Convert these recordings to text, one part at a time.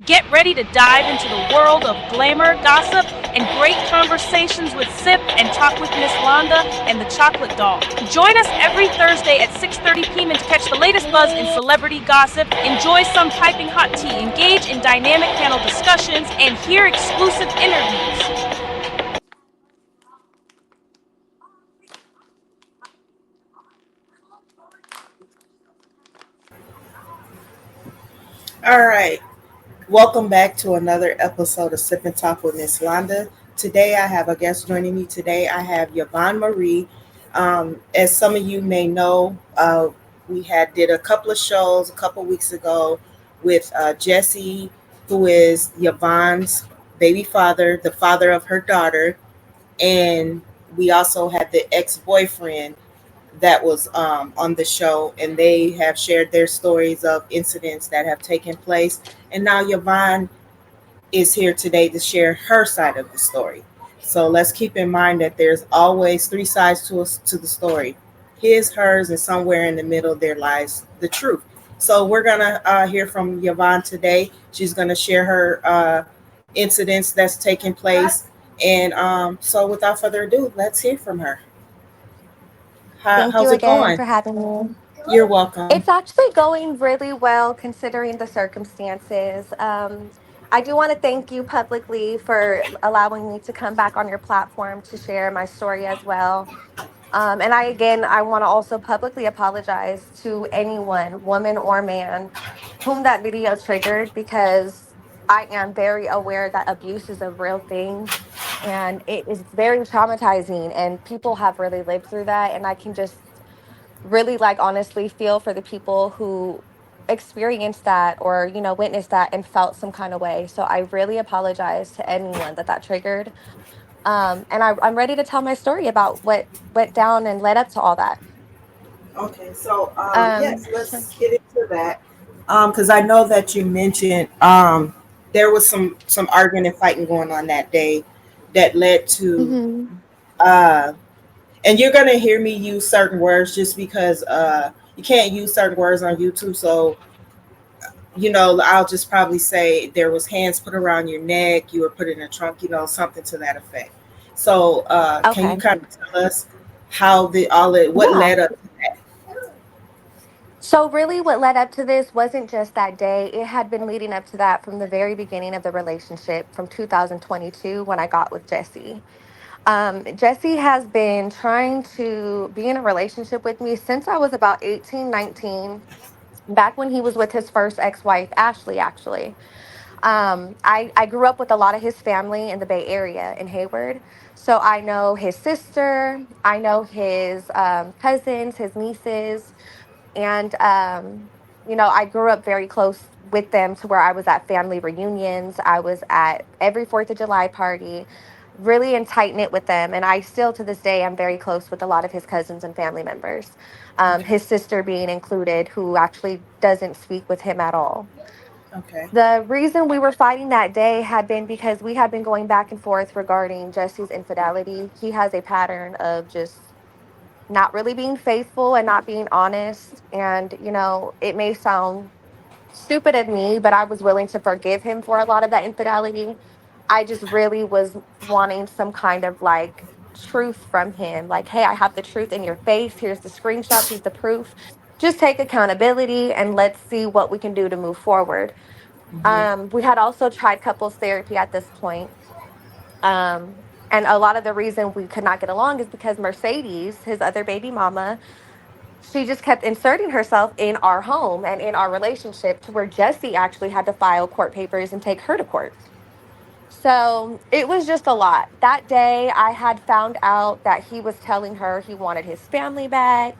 Get ready to dive into the world of glamour, gossip, and great conversations with Sip and Talk with Mslonda and the Chocolate Doll. Join us every Thursday at 6:30 p.m. to catch the latest buzz in celebrity gossip, enjoy some piping hot tea, engage in dynamic panel discussions, and hear exclusive interviews. All right. Welcome back to another episode of Sip and Talk with Mslonda. Today I have a guest joining me. Today I have Yvonne Marie. As some of you may know, we had did a couple of shows a couple weeks ago with Jesse, who is Yvonne's baby father, the father of her daughter, and we also had the ex-boyfriend that was on the show, and they have shared their stories of incidents that have taken place. And now Yvonne is here today to share her side of the story. So let's keep in mind that there's always three sides to the story: his, hers, and somewhere in the middle there lies the truth. So we're gonna hear from Yvonne today. She's gonna share her incidents that's taken place, and so without further ado, let's hear from her. Thank you How's it again going? for having me. You're welcome. It's actually going really well considering the circumstances. I do want to thank you publicly for allowing me to come back on your platform to share my story as well. And I want to also publicly apologize to anyone, woman or man, whom that video triggered because I am very aware that abuse is a real thing and it is very traumatizing and people have really lived through that. And I can just really like honestly feel for the people who experienced that or witnessed that and felt some kind of way. So I really apologize to anyone that triggered. And I'm ready to tell my story about what went down and led up to all that. Okay, so um yes, let's get into that. Because I know that you mentioned there was some arguing and fighting going on that day that led to mhm. uh, and you're gonna hear me use certain words just because you can't use certain words on YouTube. So I'll just probably say there was hands put around your neck, you were put in a trunk, something to that effect. So can you Okay. kind of tell us how the all it what Yeah. led up to that? So really what led up to this wasn't just that day. It had been leading up to that from the very beginning of the relationship from 2022 when I got with Jesse. Jesse has been trying to be in a relationship with me since I was about 18, 19. Back when he was with his first ex-wife, Ashley, actually. I grew up with a lot of his family in the Bay Area in Hayward. So I know his sister, I know his cousins, his nieces, and I grew up very close with them to where I was at family reunions. I was at every 4th of July party, really in tight knit with them. And I still to this day am very close with a lot of his cousins and family members. Okay. His sister being included, who actually doesn't speak with him at all. Okay. The reason we were fighting that day had been because we had been going back and forth regarding Jesse's infidelity. He has a pattern of just not really being faithful and not being honest. And, it may sound stupid of me, but I was willing to forgive him for a lot of that infidelity. I just really was wanting some kind of like truth from him. Like, hey, I have the truth in your face. Here's the screenshots, here's the proof. Just take accountability and let's see what we can do to move forward. Hmm. We had also tried couples therapy at this point. And a lot of the reason we could not get along is because Mercedes, his other baby mama, she just kept inserting herself in our home and in our relationship to where Jesse actually had to file court papers and take her to court. So it was just a lot. That day, I had found out that he was telling her he wanted his family back,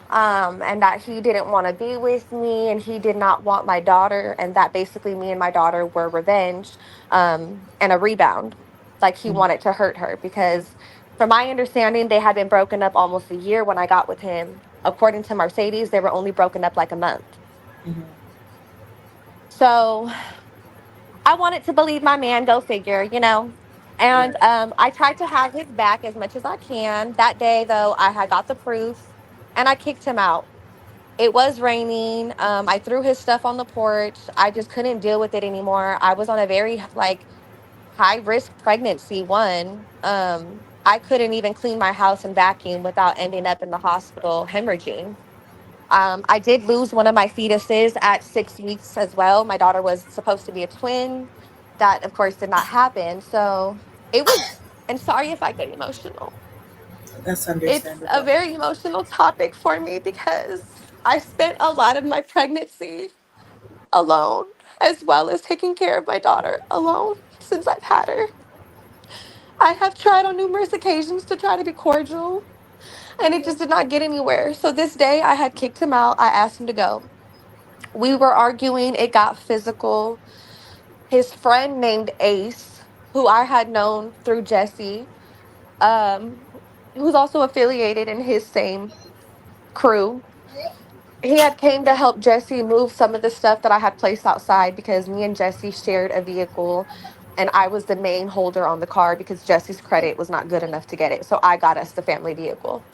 and that he didn't want to be with me and he did not want my daughter, and that basically me and my daughter were revenge, and a rebound. Like he wanted to hurt her because, from my understanding, they had been broken up almost a year when I got with him. According to Mercedes, they were only broken up like a month. Hmm. So I wanted to believe my man, go figure. And Right. I tried to have his back as much as I can. That day, though, I had got the proof and I kicked him out. It was raining. I threw his stuff on the porch. I just couldn't deal with it anymore. I was on a very like high risk pregnancy one. I couldn't even clean my house and vacuum without ending up in the hospital hemorrhaging. I did lose one of my fetuses at 6 weeks as well. My daughter was supposed to be a twin. That, of course, did not happen. So it was, and sorry if I get emotional. That's It's a understandable. very emotional topic for me because I spent a lot of my pregnancy alone, as well as taking care of my daughter alone since I've had her. I have tried on numerous occasions to try to be cordial, and it just did not get anywhere. So this day, I had kicked him out. I asked him to go. We were arguing, it got physical. His friend named Ace, who I had known through Jesse, um, who's also affiliated in his same crew, he had came to help Jesse move some of the stuff that I had placed outside because me and Jesse shared a vehicle and I was the main holder on the car because Jesse's credit was not good enough to get it. So I got us the family vehicle.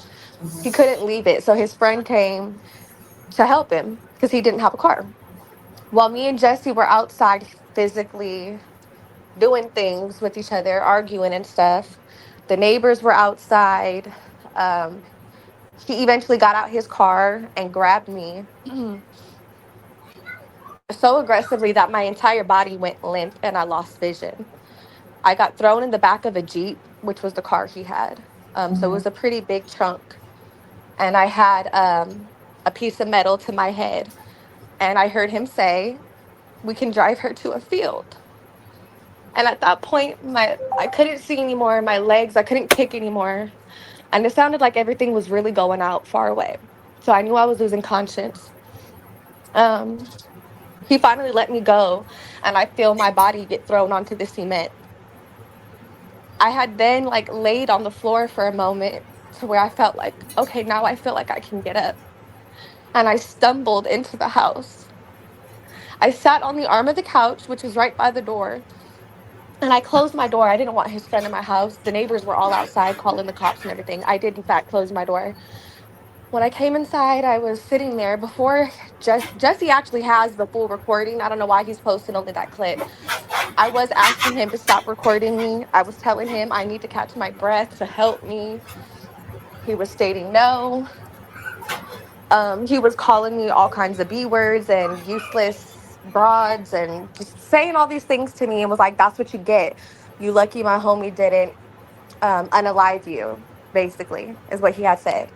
He Hmm. couldn't leave it. So his friend came to help him because he didn't have a car. While me and Jesse were outside physically doing things with each other, arguing and stuff, the neighbors were outside. Um, he eventually got out his car and grabbed me so aggressively that my entire body went limp and I lost vision. I got thrown in the back of a Jeep, which was the car he had. So it Hmm. was a pretty big chunk. And I had a piece of metal to my head. And I heard him say, "We can drive her to a field." And at that point, I couldn't see anymore. My legs, I couldn't kick anymore. And it sounded like everything was really going out far away. So I knew I was losing conscience. Um, he finally let me go, and I feel my body get thrown onto the cement. I had then like laid on the floor for a moment to where I felt like, okay, now I feel like I can get up. And I stumbled into the house. I sat on the arm of the couch, which was right by the door, and I closed my door. I didn't want his friend in my house. The neighbors were all outside calling the cops and everything. I did, in fact, close my door. When I came inside, I was sitting there before Jesse actually has the full recording. I don't know why he's posting only that clip. I was asking him to stop recording me. I was telling him I need to catch my breath to help me. He was stating no. He was calling me all kinds of B words and useless broads and just saying all these things to me and was like, "That's what you get. You lucky my homie didn't unalive you," basically, is what he had said.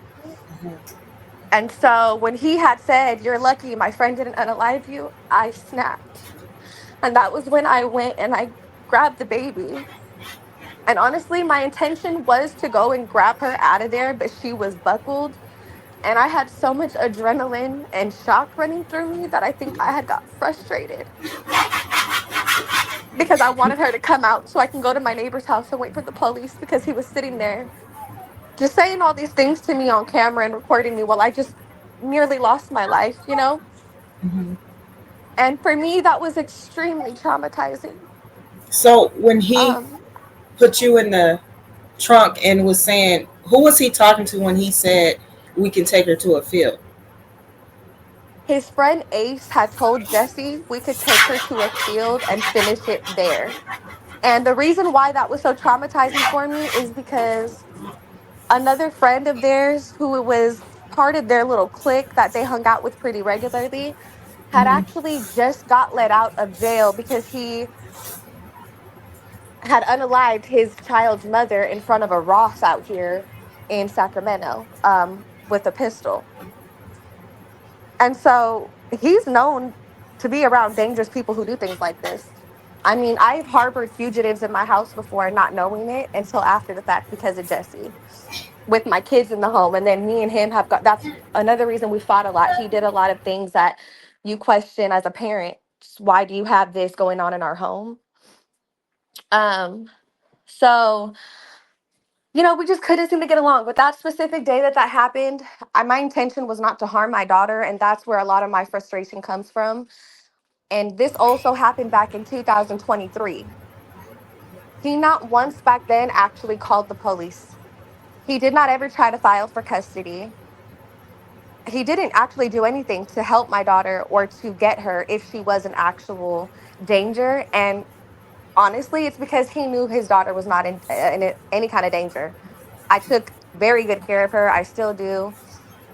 And so when he had said, "You're lucky my friend didn't unalive you," I snapped. And that was when I went and I grabbed the baby. And honestly, my intention was to go and grab her out of there, but she was buckled. And I had so much adrenaline and shock running through me that I think I had got frustrated because I wanted her to come out so I can go to my neighbor's house and wait for the police because he was sitting there just saying all these things to me on camera and recording me while I just nearly lost my life, you know? Hmm. And for me, that was extremely traumatizing. So when he Um, put you in the trunk and was saying, who was he talking to when he said we can take her to a field? his friend Ace had told Jesse we could take her to a field and finish it there. And the reason why that was so traumatizing for me is because another friend of theirs who was part of their little clique that they hung out with pretty regularly had Hmm. actually just got let out of jail because he had unalived his child's mother in front of a Ross out here in Sacramento with a pistol. And so he's known to be around dangerous people who do things like this. I mean, I've harbored fugitives in my house before, not knowing it until after the fact because of Jesse, with my kids in the home. And then me and him have got, that's another reason we fought a lot. He did a lot of things that you question as a parent. Why do you have this going on in our home? Um, so, we just couldn't seem to get along. But that specific day that happened, my intention was not to harm my daughter. And that's where a lot of my frustration comes from. And this also happened back in 2023. He not once back then actually called the police. He did not ever try to file for custody. he didn't actually do anything to help my daughter or to get her if she was in actual danger. And honestly, it's because he knew his daughter was not in any kind of danger. I took very good care of her. I still do.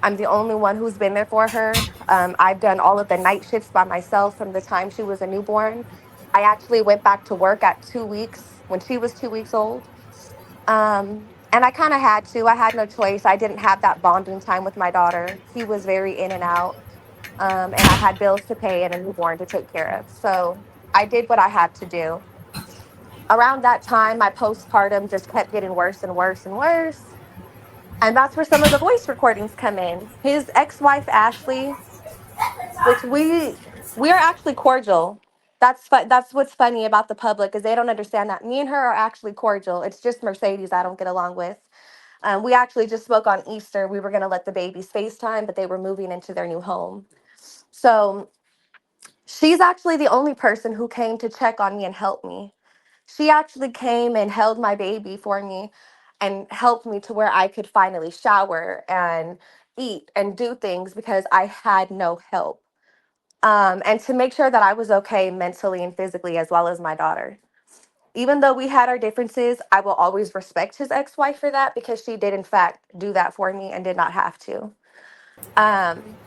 I'm the only one who's been there for her. I've done all of the night shifts by myself from the time she was a newborn. I actually went back to work at 2 weeks when she was 2 weeks old. And I kind of had to. I had no choice. I didn't have that bonding time with my daughter. He was very in and out. And I had bills to pay and a newborn to take care of. So I did what I had to do. Around that time, my postpartum just kept getting worse and worse and worse. And that's where some of the voice recordings come in. His ex-wife Ashley, which we are actually cordial. That's what's funny about the public is they don't understand that me and her are actually cordial. It's just Mercedes I don't get along with. We actually just spoke on Easter. We were going to let the babies FaceTime, but they were moving into their new home. So she's actually the only person who came to check on me and help me. She actually came and held my baby for me and helped me to where I could finally shower and eat and do things because I had no help. And to make sure that I was okay mentally and physically as well as my daughter. Even though we had our differences, I will always respect his ex-wife for that because she did in fact do that for me and did not have to. Um,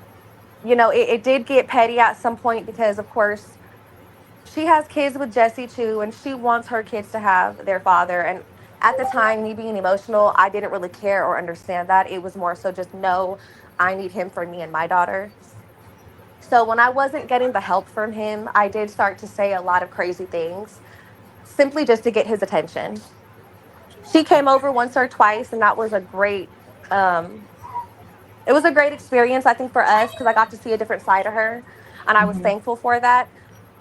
it did get petty at some point because of course she has kids with Jesse too, and she wants her kids to have their father. And at the time, me being emotional, I didn't really care or understand that. It was more so just no, I need him for me and my daughter. So when I wasn't getting the help from him, I did start to say a lot of crazy things simply just to get his attention. She came over once or twice, and that was a great um, it was a great experience, I think, for us because I got to see a different side of her, and I was Hmm. thankful for that.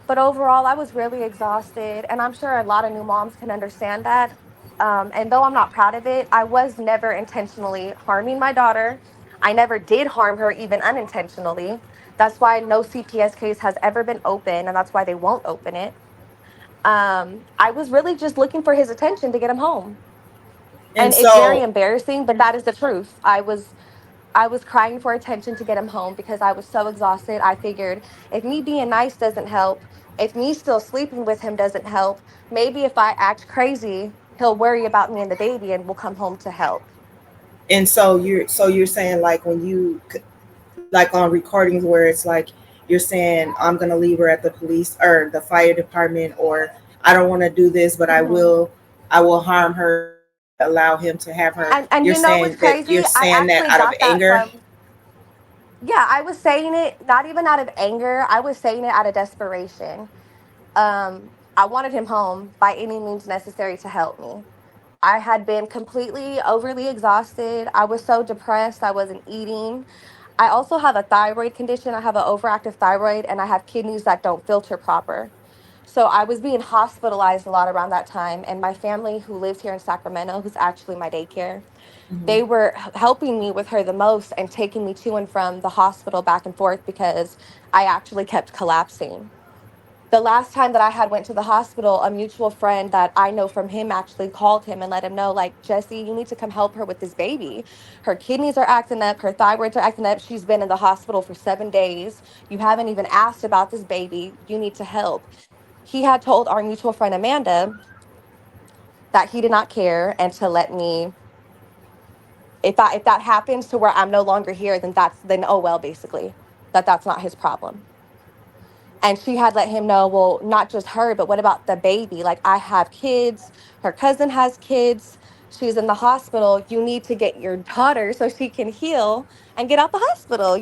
But overall, I was really exhausted, and I'm sure a lot of new moms can understand that. And though I'm not proud of it, I was never intentionally harming my daughter. I never did harm her, even unintentionally. That's why no CPS case has ever been open, and that's why they won't open it. I was really just looking for his attention to get him home. And And it's very so, embarrassing, but that is the truth. I was crying for attention to get him home because I was so exhausted. I figured if me being nice doesn't help, if me still sleeping with him doesn't help, maybe if I act crazy, he'll worry about me and the baby and will come home to help. you're saying like when like on recordings where it's like you're saying I'm gonna leave her at the police or the fire department, or I don't want to do this, but hmm I will harm her if I allow him to have her. And You're you know what's saying that you're crazy? I saying that actually out of got that anger. from, yeah, I was saying it not even out of anger. I was saying it out of desperation. I wanted him home by any means necessary to help me. I had been completely overly exhausted. I was so depressed. I wasn't eating. I also have a thyroid condition. I have an overactive thyroid and I have kidneys that don't filter proper. So I was being hospitalized a lot around that time. And my family, who lives here in Sacramento, who's actually my daycare, Hmm. they were helping me with her the most and taking me to and from the hospital back and forth because I actually kept collapsing. The last time that I had went to the hospital, a mutual friend that I know from him actually called him and let him know, like, Jesse, you need to come help her with this baby. Her kidneys are acting up, her thyroids are acting up. She's been in the hospital for 7 days. You haven't even asked about this baby. You need to help. He had told our mutual friend Amanda that he did not care and to let me, if that happens to where I'm no longer here, then oh well, basically. That's not his problem. And she had let him know, well, not just her, but what about the baby? Like, I have kids, her cousin has kids, she's in the hospital. You need to get your daughter so she can heal and get out the hospital.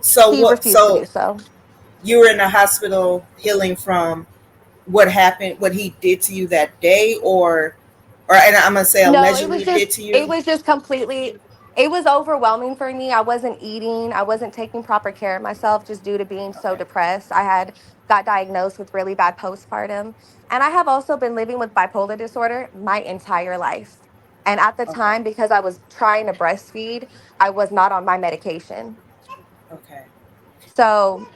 So He what? refused to do So so. you were in the hospital healing from what happened, what he did to you that day, or and I'm gonna say No, allegedly did to it you. was just completely, it was overwhelming for me. I wasn't eating, I wasn't taking proper care of myself just due to being so Okay. depressed. I had got diagnosed with really bad postpartum. And I have also been living with bipolar disorder my entire life. And at the Okay. time, because I was trying to breastfeed, I was not on my medication. Okay. So,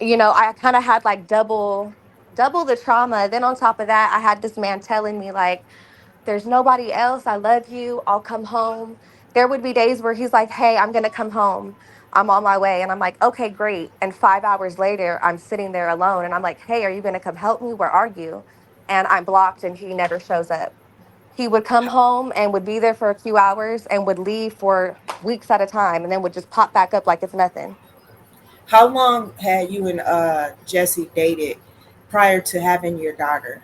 I kind of had like double the trauma. Then on top of that, I had this man telling me like, there's nobody else. I love you. I'll come home. There would be days where he's like, hey, I'm going to come home. I'm on my way. And I'm like, okay, great. And 5 hours later, I'm sitting there alone. And I'm like, hey, are you going to come help me? Where are you? And I'm blocked and he never shows up. He would come home and would be there for a few hours and would leave for weeks at a time and then would just pop back up like it's nothing. How long had you and Jesse dated prior to having your daughter?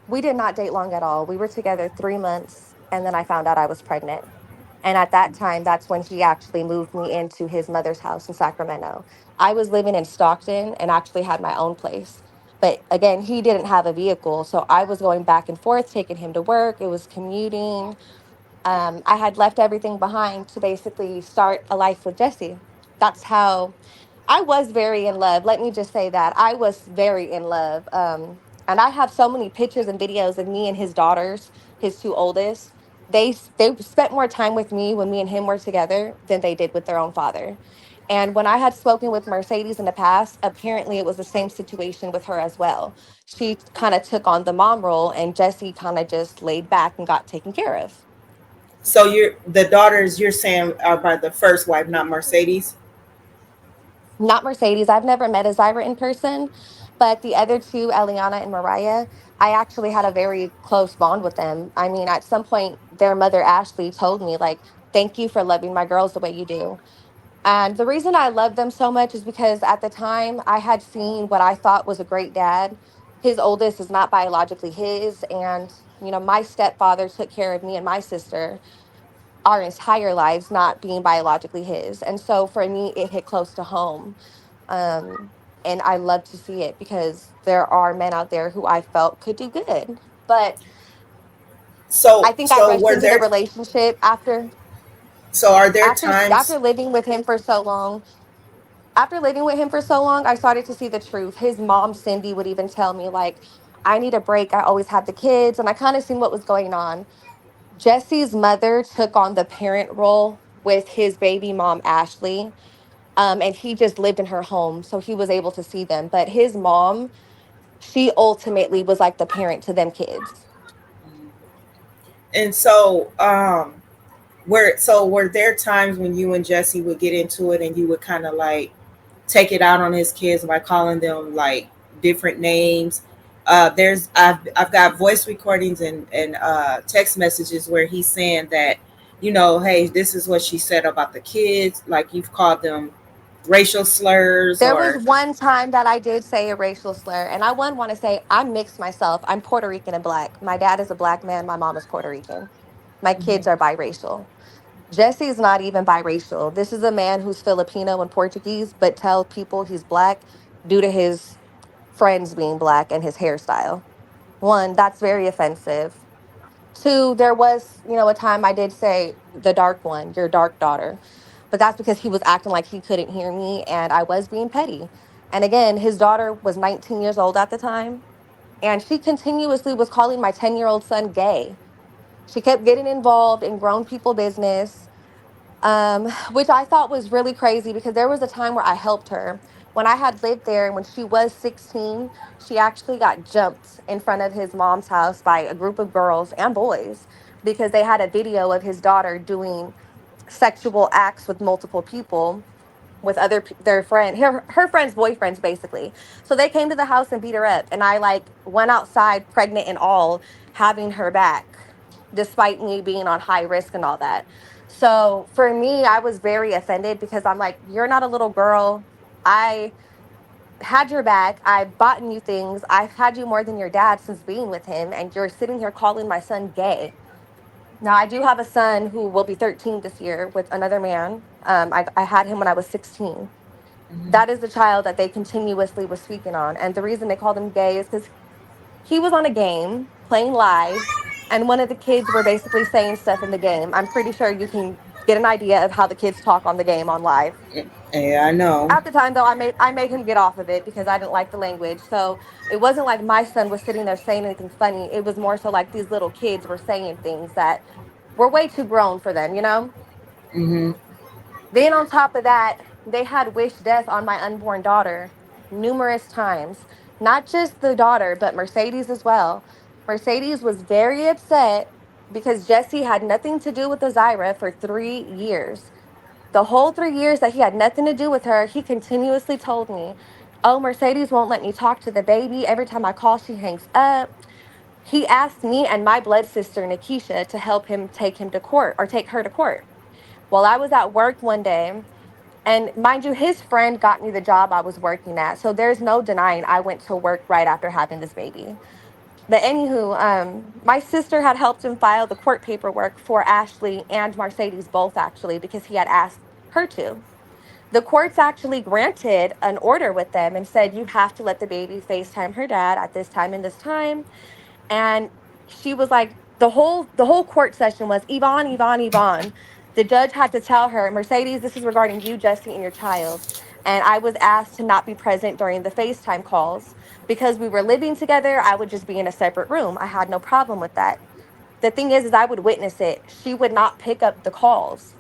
We did not date long at all. We were together 3 months and then I found out I was pregnant. And at that time, that's when he actually moved me into his mother's house in Sacramento. I was living in Stockton and actually had my own place. But again, he didn't have a vehicle. So I was going back and forth, taking him to work. It was commuting. I had left everything behind to basically start a life with Jesse. That's how I was very in love. Let me just say that I was very in love. And I have so many pictures and videos of me and his daughters, his two oldest. They spent more time with me when me and him were together than they did with their own father. And when I had spoken with Mercedes in the past, apparently it was the same situation with her as well. She kind of took on the mom role, and Jesse kind of just laid back and got taken care of. So you're the daughters you're saying are by the first wife, not Mercedes. Not Mercedes. I've never met Azira in person, but the other two, Eliana and Mariah, I actually had a very close bond with them. I mean, at some point, their mother, Ashley, told me, like, thank you for loving my girls the way you do. And the reason I love them so much is because at the time I had seen what I thought was a great dad. His oldest is not biologically his. And, my stepfather took care of me and my sister our entire lives, not being biologically his. And so for me, it hit close to home. Um, and I love to see it because there are men out there who I felt could do good. But I So think I so rushed were into the there relationship so are there after times living with him for so long. After living with him for so long, I started to see the truth. His mom, Cindy, would even tell me, like, I need a break. I always have the kids. And I kind of seen what was going on. Jesse's mother took on the parent role with his baby mom, Ashley. And he just lived in her home. So he was able to see them. But his mom, she ultimately was like the parent to them kids. and were there times when you and Jesse would get into it and you would kind of like take it out on his kids by calling them like different names? I've got voice recordings and text messages where he's saying that, hey, this is what she said about the kids, like you've called them racial slurs There was or one time that I did say a racial slur, and I want to say I'm mixed myself. I'm Puerto Rican and black. My dad is a black man. My mom is Puerto Rican. My kids are biracial. Jesse is not even biracial. This is a man who's Filipino and Portuguese, but tell people he's black due to his friends being black and his hairstyle. One, that's very offensive. Two, there was, a time I did say the dark one, your dark daughter, but that's because he was acting like he couldn't hear me and I was being petty. And again, his daughter was 19 years old at the time, and she continuously was calling my 10-year-old son gay. She kept getting involved in grown people business, which I thought was really crazy because there was a time where I helped her. When I had lived there and when she was 16, she actually got jumped in front of his mom's house by a group of girls and boys because they had a video of his daughter doing sexual acts with multiple people with their friend her friends boyfriends basically. So they came to the house and beat her up, and I like went outside pregnant and all, having her back despite me being on high risk and all that. So for me, I was very offended because I'm like, you're not a little girl. I had your back. I've bought you things. I've had you more than your dad since being with him, and you're sitting here calling my son gay. Now, I do have a son who will be 13 this year with another man. I had him when I was 16. That is the child that they continuously were speaking on. And the reason they called him gay is because he was on a game playing live, and one of the kids were basically saying stuff in the game. I'm pretty sure you can get an idea of how the kids talk on the game on live. yeah, I know. At the time, though, I made him get off of it because I didn't like the language. So it wasn't like my son was sitting there saying anything funny. It was more so like these little kids were saying things that were way too grown for them. Hmm. Then on top of that, they had wished death on my unborn daughter numerous times. Not just the daughter, but Mercedes as well. Mercedes was very upset because Jesse had nothing to do with Azira for 3 years. The whole 3 years that he had nothing to do with her, he continuously told me, "Oh, Mercedes won't let me talk to the baby. Every time I call, she hangs up." He asked me and my blood sister, Nikisha, to help him take him to court or take her to court. Well, I was at work one day, and mind you, his friend got me the job I was working at. So there's no denying I went to work right after having this baby. But anywho, my sister had helped him file the court paperwork for Ashley and Mercedes both, actually, because he had asked her to. The courts actually granted an order with them and said you have to let the baby FaceTime her dad at this time and this time. And she was like, the whole court session was Yvonne, Yvonne, Yvonne. The judge had to tell her, "Mercedes, this is regarding you, Jesse, and your child." And I was asked to not be present during the FaceTime calls because we were living together. I would just be in a separate room. I had no problem with that. The thing is I would witness it. She would not pick up the calls.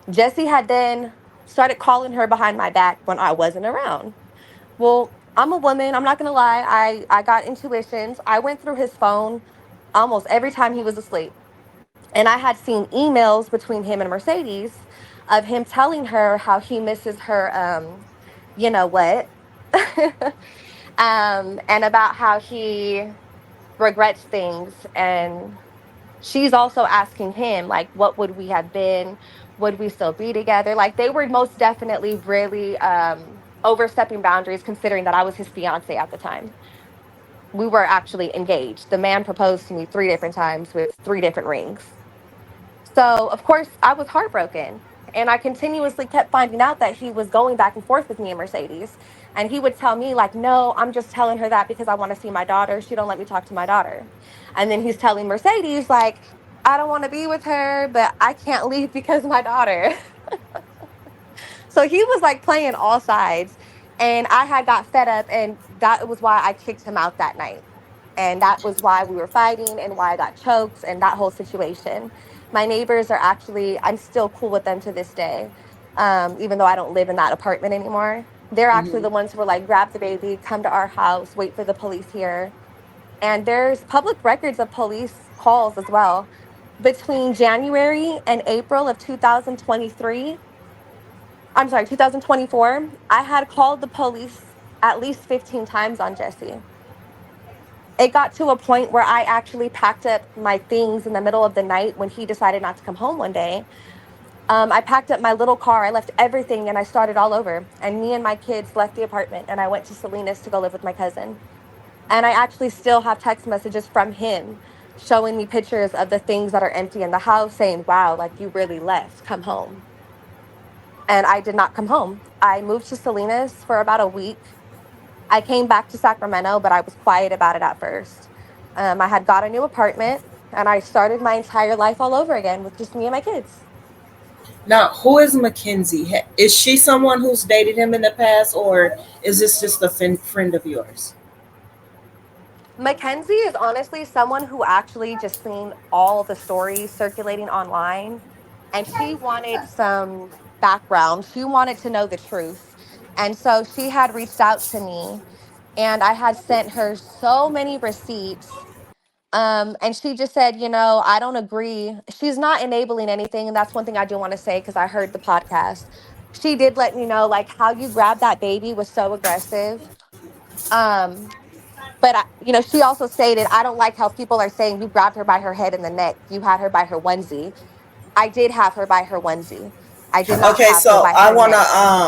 Jesse had then started calling her behind my back when I wasn't around. Well, I'm a woman. I'm not going to lie. I got intuitions. I went through his phone almost every time he was asleep. And I had seen emails between him and Mercedes of him telling her how he misses her, you know what, and about how he regrets things. And she's also asking him, like, what would we have been? Would we still be together? Like, they were most definitely really overstepping boundaries, considering that I was his fiance at the time. We were actually engaged. The man proposed to me 3 different times with 3 different rings. So, of course, I was heartbroken. And I continuously kept finding out that he was going back and forth with me and Mercedes. And he would tell me, like, "No, I'm just telling her that because I want to see my daughter. She don't let me talk to my daughter." And then he's telling Mercedes, like, "I don't want to be with her, but I can't leave because of my daughter." So he was like playing all sides. And I had got fed up, and that was why I kicked him out that night. And that was why we were fighting and why I got choked and that whole situation. My neighbors are actually, I'm still cool with them to this day, even though I don't live in that apartment anymore. They're actually Hmm. the ones who were like, "Grab the baby, come to our house, wait for the police here." And there's public records of police calls as well. Between January and April of 2023, I'm sorry, 2024, I had called the police at least 15 times on Jesse. It got to a point where I actually packed up my things in the middle of the night when he decided not to come home one day. I packed up my little car, I left everything, and I started all over. And me and my kids left the apartment, and I went to Salinas to go live with my cousin. And I actually still have text messages from him showing me pictures of the things that are empty in the house, saying, "Wow, like you really left, come home." And I did not come home. I moved to Salinas for about a week. I came back to Sacramento, but I was quiet about it at first. I had got a new apartment, and I started my entire life all over again with just me and my kids. Now, who is Mackenzie? Is she someone who's dated him in the past, or is this just a friend of yours? Mackenzie is honestly someone who actually just seen all the stories circulating online, and she wanted some background. She wanted to know the truth. And so she had reached out to me, and I had sent her so many receipts. And she just said, "I don't agree." She's not enabling anything. And that's one thing I do want to say because I heard the podcast. She did let me know, like, how you grabbed that baby was so aggressive. Um, but, she also stated, "I don't like how people are saying you grabbed her by her head and the neck. You had her by her onesie." I did have her by her onesie. I did not Okay, have her so by her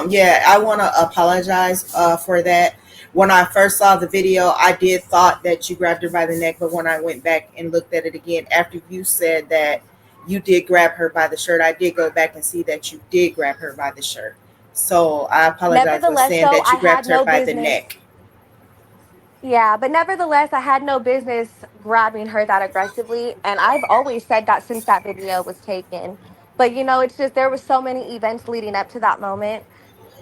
neck. I wanna apologize for that. When I first saw the video, I did thought that you grabbed her by the neck, but when I went back and looked at it again after you said that you did grab her by the shirt, I did go back and see that you did grab her by the shirt. So I apologize for Nevertheless, saying though, that I you had grabbed her no by the business. neck. Yeah, but nevertheless, I had no business grabbing her that aggressively. And I've always said that since that video was taken. But, it's just there was so many events leading up to that moment.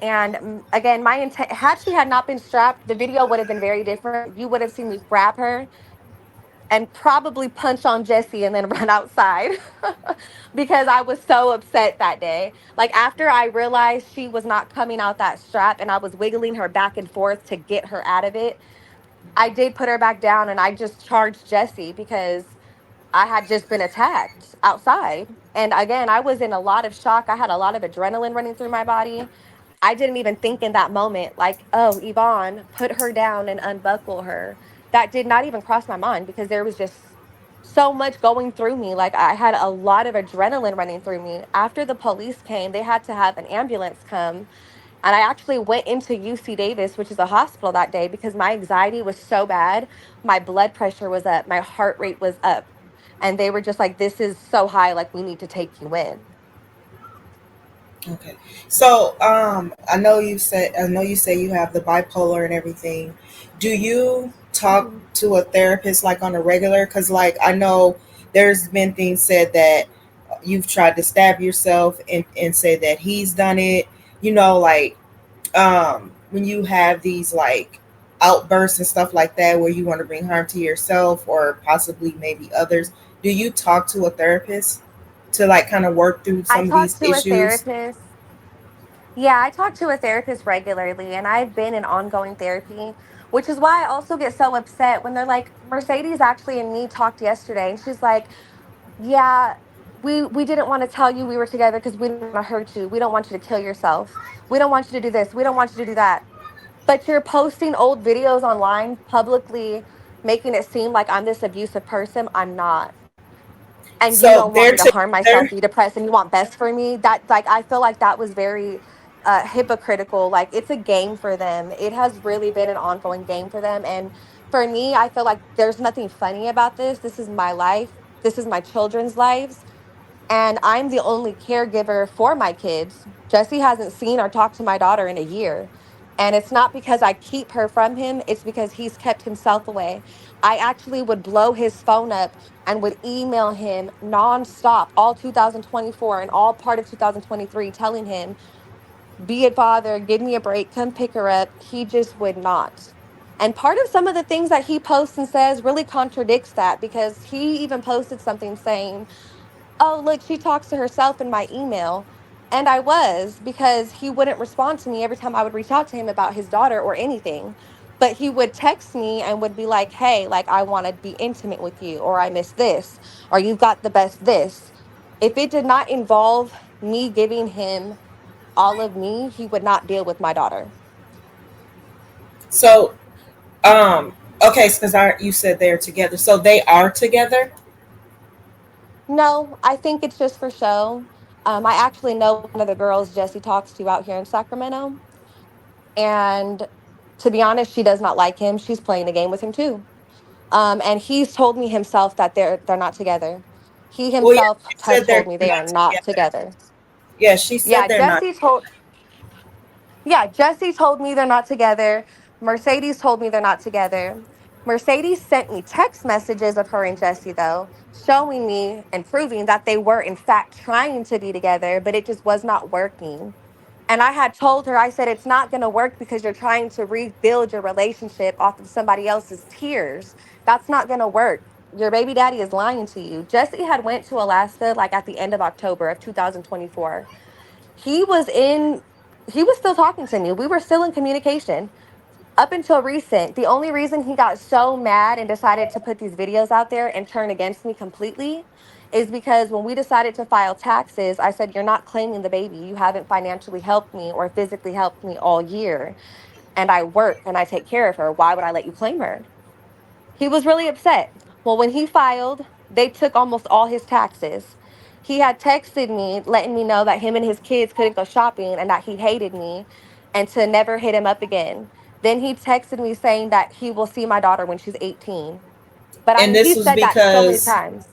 And again, my intent, had she had not been strapped, the video would have been very different. You would have seen me grab her and probably punch on Jesse and then run outside because I was so upset that day. Like, after I realized she was not coming out that strap and I was wiggling her back and forth to get her out of it, I did put her back down and I just charged Jesse because I had just been attacked outside. And again, I was in a lot of shock. I had a lot of adrenaline running through my body. I didn't even think in that moment, like, oh, Yvonne, put her down and unbuckle her. That did not even cross my mind because there was just so much going through me. Like, I had a lot of adrenaline running through me. After the police came, they had to have an ambulance come. And I actually went into UC Davis, which is a hospital that day, because my anxiety was so bad. My blood pressure was up, my heart rate was up. And they were just like, this is so high, like, we need to take you in. Okay. So, I know you say you have the bipolar and everything. Do you talk Mhm. to a therapist like on a regular? Because, like, I know there's been things said that you've tried to stab yourself and say that he's done it. Like, when you have these like outbursts and stuff like that where you want to bring harm to yourself or possibly maybe others, do you talk to a therapist to like kind of work through I some of talked these to a issues? therapist. Yeah, I talk to a therapist regularly, and I've been in ongoing therapy, which is why I also get so upset when they're like, Mercedes actually and me talked yesterday, and she's like, yeah, we didn't want to tell you we were together because we didn't want to hurt you. We don't want you to kill yourself. We don't want you to do this. We don't want you to do that. But you're posting old videos online publicly, making it seem like I'm this abusive person. I'm not. And you So don't want they're me to harm myself, together. be depressed, and you want best for me. That, like, I feel like that was very hypocritical. Like, it's a game for them. It has really been an ongoing game for them. And for me, I feel like there's nothing funny about this. This is my life. This is my children's lives, and I'm the only caregiver for my kids. Jesse hasn't seen or talked to my daughter in a year. And it's not because I keep her from him, it's because he's kept himself away. I actually would blow his phone up and would email him nonstop all 2024 and all part of 2023, telling him, be a father, give me a break, come pick her up. He just would not. And part of some of the things that he posts and says really contradicts that, because he even posted something saying, oh, look, she talks to herself in my email. And I was, because he wouldn't respond to me every time I would reach out to him about his daughter or anything. But he would text me and would be like, hey, like, I want to be intimate with you, or I miss this, or you've got the best this. If it did not involve me giving him all of me, he would not deal with my daughter. So, okay, because you said they're together, so they are together. No, I think it's just for show. I actually know one of the girls Jesse talks to out here in Sacramento. And to be honest, she does not like him. She's playing a game with him too. And he's told me himself that they're not together. He Well, yeah, himself she has said they're told me they are not not together. together. Yeah, she said Yeah, they're not. Jesse told me they're not together. Mercedes told me they're not together. Mercedes sent me text messages of her and Jesse though, showing me and proving that they were in fact trying to be together, but it just was not working. And I had told her, I said, it's not going to work because you're trying to rebuild your relationship off of somebody else's tears. That's not going to work. Your baby daddy is lying to you. Jesse had went to Alaska like at the end of October of 2024. He was in, he was still talking to me. We were still in communication up until recent. The only reason he got so mad and decided to put these videos out there and turn against me completely is because when we decided to file taxes, I said, you're not claiming the baby. You haven't financially helped me or physically helped me all year. And I work and I take care of her. Why would I let you claim her? He was really upset. Well, when he filed, they took almost all his taxes. He had texted me, letting me know that him and his kids couldn't go shopping and that he hated me and to never hit him up again. Then he texted me saying that he will see my daughter when she's 18. But I And mean, he this was said that so many because, times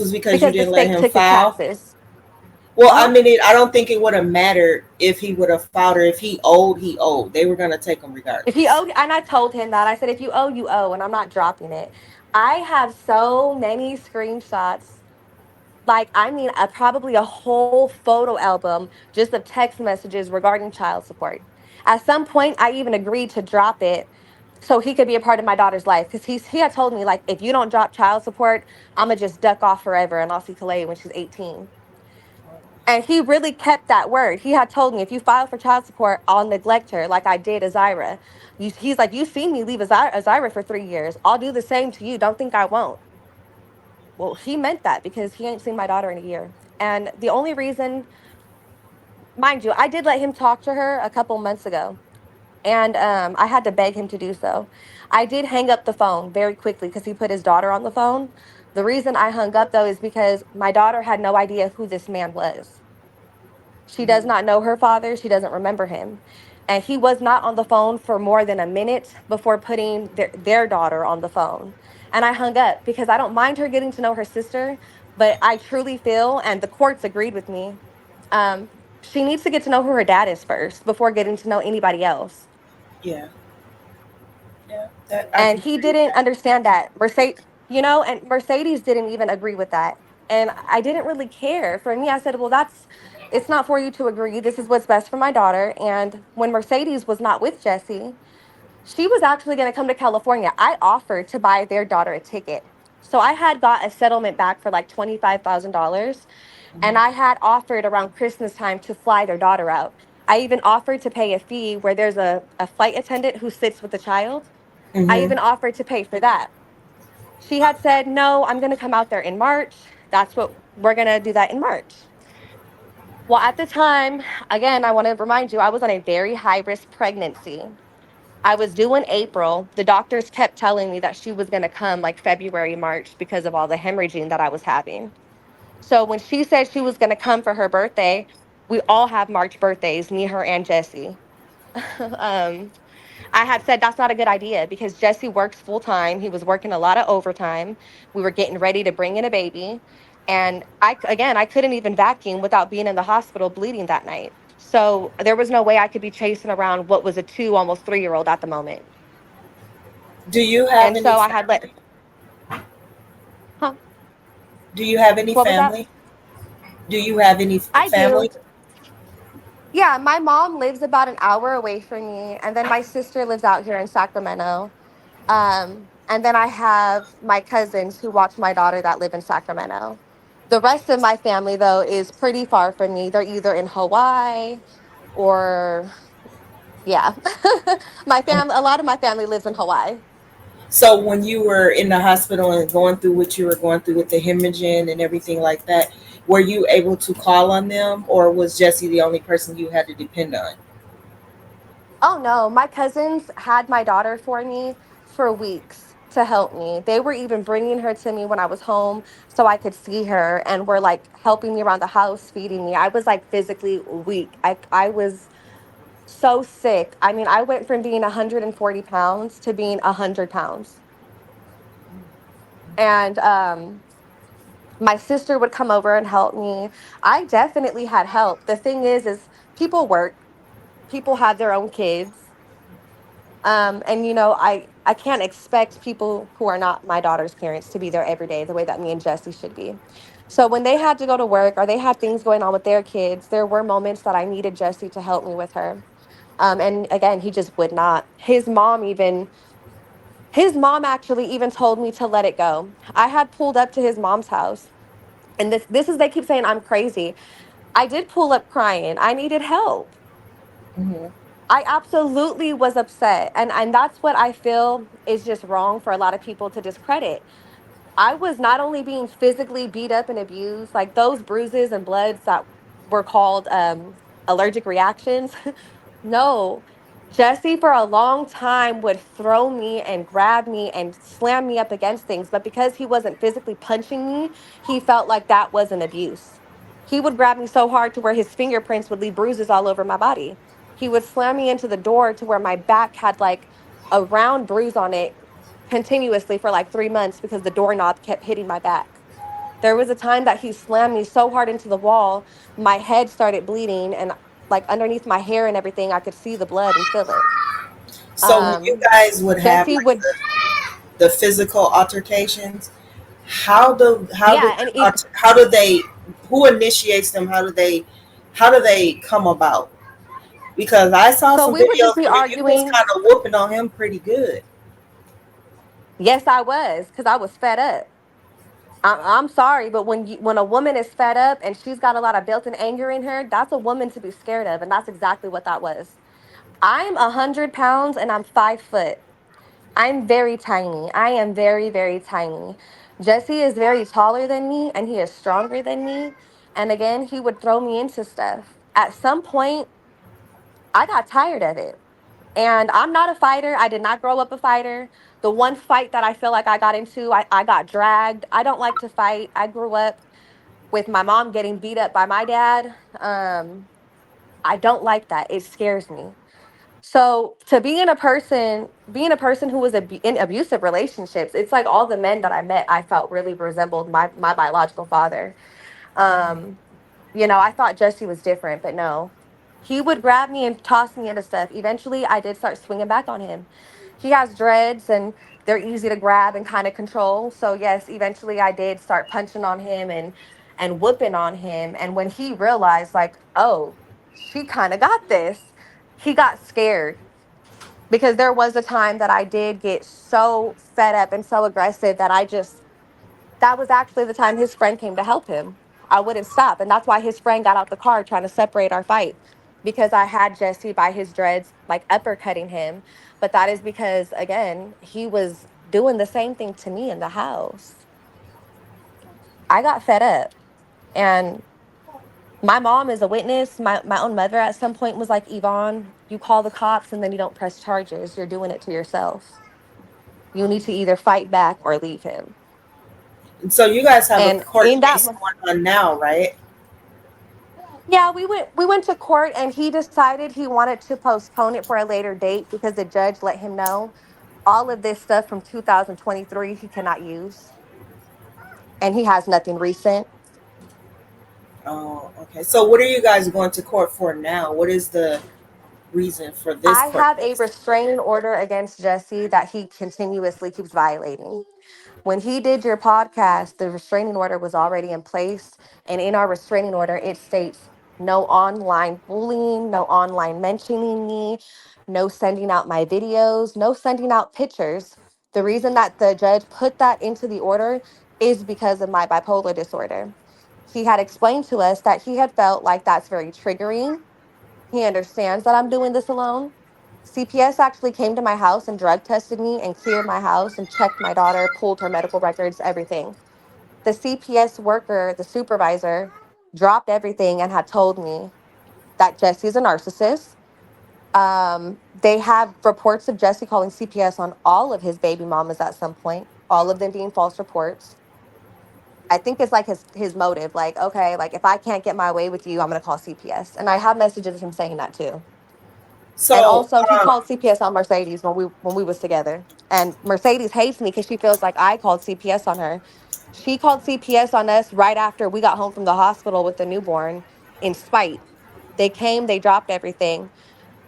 you because the didn't let state him took his file. taxes. Well, I Huh? mean, I don't think it would have mattered if he would have filed, or if he owed, he owed. They were gonna take him If you regardless. owe, and I told him that, I said, if you owe, you owe, and I'm not dropping it. I have so many screenshots, like, I mean, probably a whole photo album just of text messages regarding child support. At some point, I even agreed to drop it so he could be a part of my daughter's life, because he had told me, like, if you don't drop child support, I'm gonna just duck off forever and I'll see Kalei when she's 18. And he really kept that word. He had told me, if you file for child support, I'll neglect her like I did Azira. He's like, you've seen me leave Azira for 3 years. I'll do the same to you. Don't think I won't. Well, he meant that because he ain't seen my daughter in a year. And the only reason, mind you, I did let him talk to her a couple months ago. And I had to beg him to do so. I did hang up the phone very quickly because he put his daughter on the phone. The reason I hung up though is because my daughter had no idea who this man was. She does Mhm. not know her father. She doesn't remember him. And he was not on the phone for more than a minute before putting their daughter on the phone. And I hung up because I don't mind her getting to know her sister, but I truly feel, and the courts agreed with me, she needs to get to know who her dad is first before getting to know anybody else. Yeah, yeah, that I And can he agree with didn't that. understand that. And Mercedes didn't even agree with that. And I didn't really care. For me, I said, well, it's not for you to agree. This is what's best for my daughter. And when Mercedes was not with Jesse, she was actually going to come to California. I offered to buy their daughter a ticket. So I had got a settlement back for like $25,000. And I had offered around Christmas time to fly their daughter out. I even offered to pay a fee where there's a flight attendant who sits with the child. I Mm-hmm. even offered to pay for that. She had said, no, I'm going to come out there in March. That's what we're going to do that in March. Well, at the time, again, I want to remind you, I was on a very high risk pregnancy. I was due in April. The doctors kept telling me that she was going to come like February, March because of all the hemorrhaging that I was having. So when she said she was going to come for her birthday, we all have March birthdays, me, her, and Jesse. um, I had said that's not a good idea because Jesse works full time. He was working a lot of overtime. We were getting ready to bring in a baby. And I couldn't even vacuum without being in the hospital bleeding that night. So there was no way I could be chasing around what was a two, almost 3 year old at the moment. Do you have And any so I had let, family? huh? Do you have any What was that? family? Do you have any I do. family? Yeah, my mom lives about an hour away from me. And then my sister lives out here in Sacramento. And then I have my cousins who watch my daughter that live in Sacramento. The rest of my family, though, is pretty far from me. They're either in Hawaii or, yeah. A lot of my family lives in Hawaii. So when you were in the hospital and going through what you were going through with the hemorrhaging and everything like that, were you able to call on them, or was Jesse the only person you had to depend on? Oh, no. My cousins had my daughter for me for weeks to help me. They were even bringing her to me when I was home so I could see her and were like helping me around the house, feeding me. I was like physically weak. I was so sick. I mean, I went from being 140 pounds to being 100 pounds. And my sister would come over and help me. I definitely had help. The thing is people work, people have their own kids. And I can't expect people who are not my daughter's parents to be there every day the way that me and Jesse should be. So when they had to go to work or they had things going on with their kids, there were moments that I needed Jesse to help me with her. And again, he just would not. His mom actually even told me to let it go. I had pulled up to his mom's house, and this is they keep saying I'm crazy. I did pull up crying. I needed help. Hmm. I absolutely was upset. And that's what I feel is just wrong for a lot of people to discredit. I was not only being physically beat up and abused, like those bruises and bloods that were called allergic reactions. No, Jesse for a long time would throw me and grab me and slam me up against things. But because he wasn't physically punching me, he felt like that was an abuse. He would grab me so hard to where his fingerprints would leave bruises all over my body. He would slam me into the door to where my back had like a round bruise on it continuously for like 3 months because the doorknob kept hitting my back. There was a time that he slammed me so hard into the wall, my head started bleeding, and like underneath my hair and everything, I could see the blood and feel it. So when you guys would have Jesse like would, the physical altercations, yeah, and how do they, who initiates them? How do they come about? Because I saw so some we would just videos be where you was arguing. kind of whooping on him pretty good. Yes, I was, because I was fed up. I'm sorry, but when a woman is fed up and she's got a lot of built-in anger in her, that's a woman to be scared of, and that's exactly what that was. I'm 100 pounds and I'm 5 foot. I'm very tiny. I am very, very tiny. Jesse is very taller than me and he is stronger than me. And again, he would throw me into stuff. At some point, I got tired of it. And I'm not a fighter. I did not grow up a fighter. The one fight that I feel like I got into, I got dragged. I don't like to fight. I grew up with my mom getting beat up by my dad. I don't like that. It scares me. So to being a person who was in abusive relationships, it's like all the men that I met, I felt really resembled my biological father. Um, I thought Jesse was different, but no. He would grab me and toss me into stuff. Eventually, I did start swinging back on him. He has dreads and they're easy to grab and kind of control. So yes, eventually I did start punching on him and whooping on him. And when he realized like, "Oh, she kind of got this." He got scared because there was a time that I did get so fed up and so aggressive that that was actually the time his friend came to help him. I wouldn't stop. And that's why his friend got out the car trying to separate our fight because I had Jesse by his dreads, like uppercutting him. But that is because, again, he was doing the same thing to me in the house. I got fed up. And my mom is a witness. My own mother at some point was like, Yvonne, you call the cops and then you don't press charges. You're doing it to yourself. You need to either fight back or leave him. And so you guys have a And court in that case going on now, right? Yeah, we went to court and he decided he wanted to postpone it for a later date because the judge let him know all of this stuff from 2023 he cannot use and he has nothing recent. Oh, okay. So what are you guys going to court for now? What is the reason for this I court have a case? restraining order against Jesse that he continuously keeps violating. When he did your podcast, the restraining order was already in place. And in our restraining order, it states no online bullying, no online mentioning me, no sending out my videos, no sending out pictures. The reason that the judge put that into the order is because of my bipolar disorder. He had explained to us that he had felt like that's very triggering. He understands that I'm doing this alone. CPS actually came to my house and drug tested me and cleared my house and checked my daughter, pulled her medical records, everything. The CPS worker, the supervisor, dropped everything and had told me that Jesse's a narcissist. They have reports of Jesse calling CPS on all of his baby mamas at some point, all of them being false reports. I think it's like his motive, like, okay, like if I can't get my way with you, I'm gonna call CPS. And I have messages of him saying that too. And So, also, he called CPS on Mercedes when we was together. And Mercedes hates me because she feels like I called CPS on her. She called CPS on us right after we got home from the hospital with the newborn in spite. They came, they dropped everything.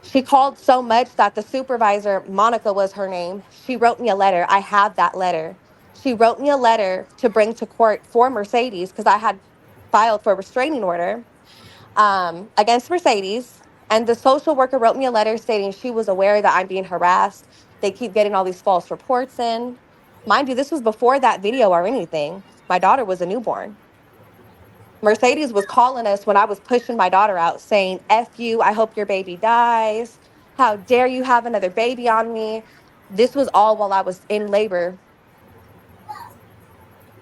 She called so much that the supervisor, Monica was her name, she wrote me a letter. I have that letter. She wrote me a letter to bring to court for Mercedes because I had filed for a restraining order against Mercedes. And the social worker wrote me a letter stating she was aware that I'm being harassed. They keep getting all these false reports in. Mind you, this was before that video or anything. My daughter was a newborn. Mercedes was calling us when I was pushing my daughter out, saying, F you, I hope your baby dies. How dare you have another baby on me? This was all while I was in labor.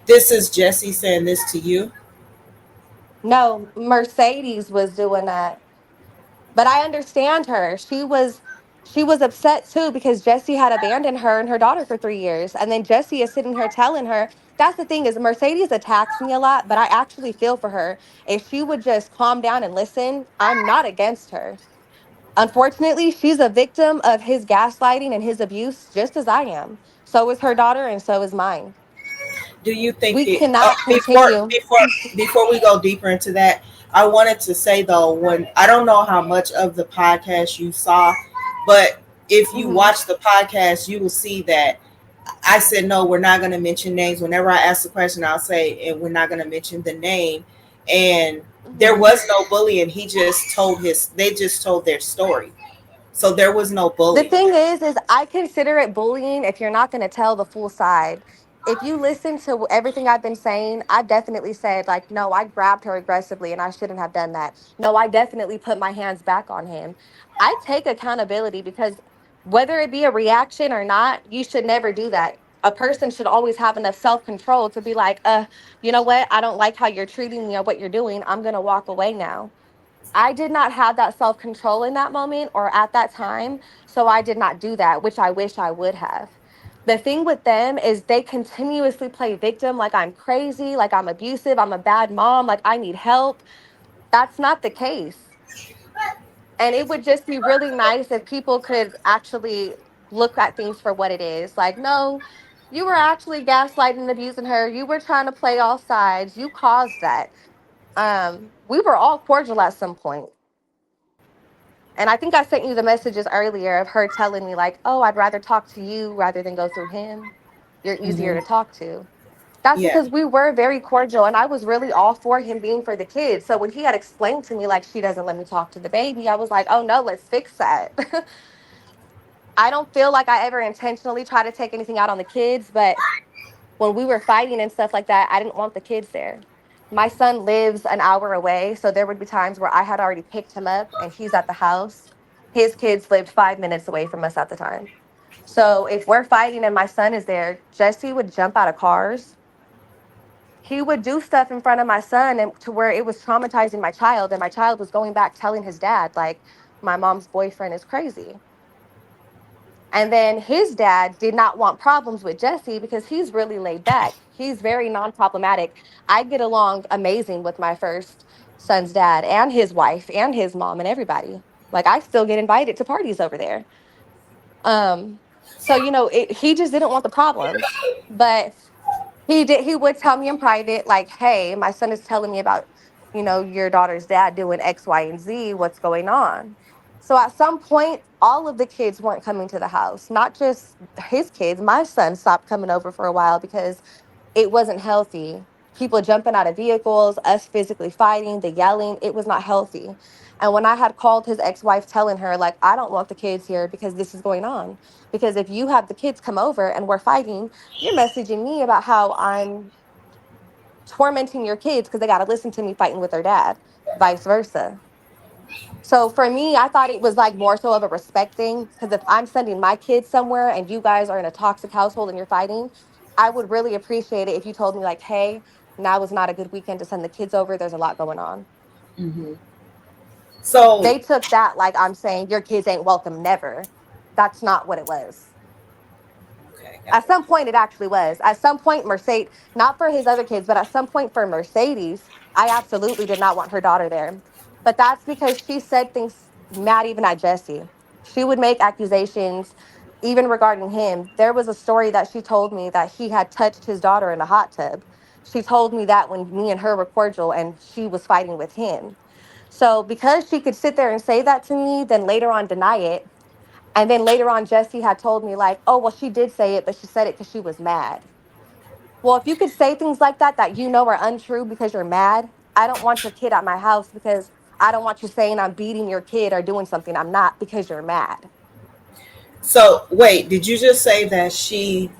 this is Jesse saying this to you. No, Mercedes was doing that. But I understand her. She was upset too because Jesse had abandoned her and her daughter for 3 years. And then Jesse is sitting here telling her, that's the thing is Mercedes attacks me a lot, but I actually feel for her. If she would just calm down and listen, I'm not against her. Unfortunately, she's a victim of his gaslighting and his abuse just as I am. So is her daughter and so is mine. Do you think We it cannot before continue. before we go deeper into that, I wanted to say though, when I don't know how much of the podcast you saw, but if you Mhm. watch the podcast, you will see that I said no, we're not going to mention names. Whenever I ask the question, I'll say, and we're not going to mention the name. And there Mhm. was no bullying. They just told their story. So there was no The bullying. thing is I consider it bullying if you're not going to tell the full side. If you listen to everything I've been saying, I've definitely said, like, no, I grabbed her aggressively and I shouldn't have done that. No, I definitely put my hands back on him. I take accountability because whether it be a reaction or not, you should never do that. a person should always have enough self-control to be like, you know what? I don't like how you're treating me or what you're doing. I'm going to walk away now. I did not have that self-control in that moment or at that time, so I did not do that, which I wish I would have. The thing with them is they continuously play victim, like I'm crazy, like I'm abusive, I'm a bad mom, like I need help. That's not the case. And it would just be really nice if people could actually look at things for what it is. Like, no, you were actually gaslighting and abusing her. You were trying to play all sides. You caused that. We were all cordial at some point. And I think I sent you the messages earlier of her telling me, like, oh, I'd rather talk to you rather than go through him. You're easier Mm-hmm. to talk to. That's Yeah. because we were very cordial and I was really all for him being for the kids. So when he had explained to me, like, she doesn't let me talk to the baby, I was like, oh no, let's fix that. I don't feel like I ever intentionally try to take anything out on the kids, but when we were fighting and stuff like that, I didn't want the kids there. My son lives an hour away, so there would be times where I had already picked him up and he's at the house. His kids lived 5 minutes away from us at the time. So if we're fighting and my son is there, Jesse would jump out of cars. He would do stuff in front of my son and to where it was traumatizing my child, and my child was going back telling his dad, like, my mom's boyfriend is crazy. And then his dad did not want problems with Jesse because he's really laid back. He's very non-problematic. I get along amazing with my first son's dad and his wife and his mom and everybody. Like, I still get invited to parties over there. Um, so he just didn't want the problems. But he would tell me in private, like, hey, my son is telling me about, your daughter's dad doing X, Y, and Z. What's going on? So at some point, all of the kids weren't coming to the house, not just his kids. My son stopped coming over for a while because it wasn't healthy. People jumping out of vehicles, us physically fighting, the yelling, it was not healthy. And when I had called his ex-wife telling her, like, I don't want the kids here because this is going on. Because if you have the kids come over and we're fighting, you're messaging me about how I'm tormenting your kids because they got to listen to me fighting with their dad, vice versa. So for me, I thought it was like more so of a respect thing, because if I'm sending my kids somewhere and you guys are in a toxic household and you're fighting, I would really appreciate it if you told me, like, hey, now is not a good weekend to send the kids over. There's a lot going on. Mm-hmm. So They took that like I'm saying your kids ain't welcome, never. That's not what it was. okay, At some point, it actually was. At some point, Mercedes, not for his other kids, but at some point for Mercedes, I absolutely did not want her daughter there. But that's because she said things not even at Jesse. She would make accusations, even regarding him. There was a story that she told me that he had touched his daughter in a hot tub. She told me that when me and her were cordial and she was fighting with him. So because she could sit there and say that to me, then later on deny it, and then later on, Jessie had told me, like, oh, well, she did say it, but she said it because she was mad. Well, if you could say things like that are untrue because you're mad, I don't want your kid at my house because I don't want you saying I'm beating your kid or doing something I'm not because you're mad. so wait, did you just say that she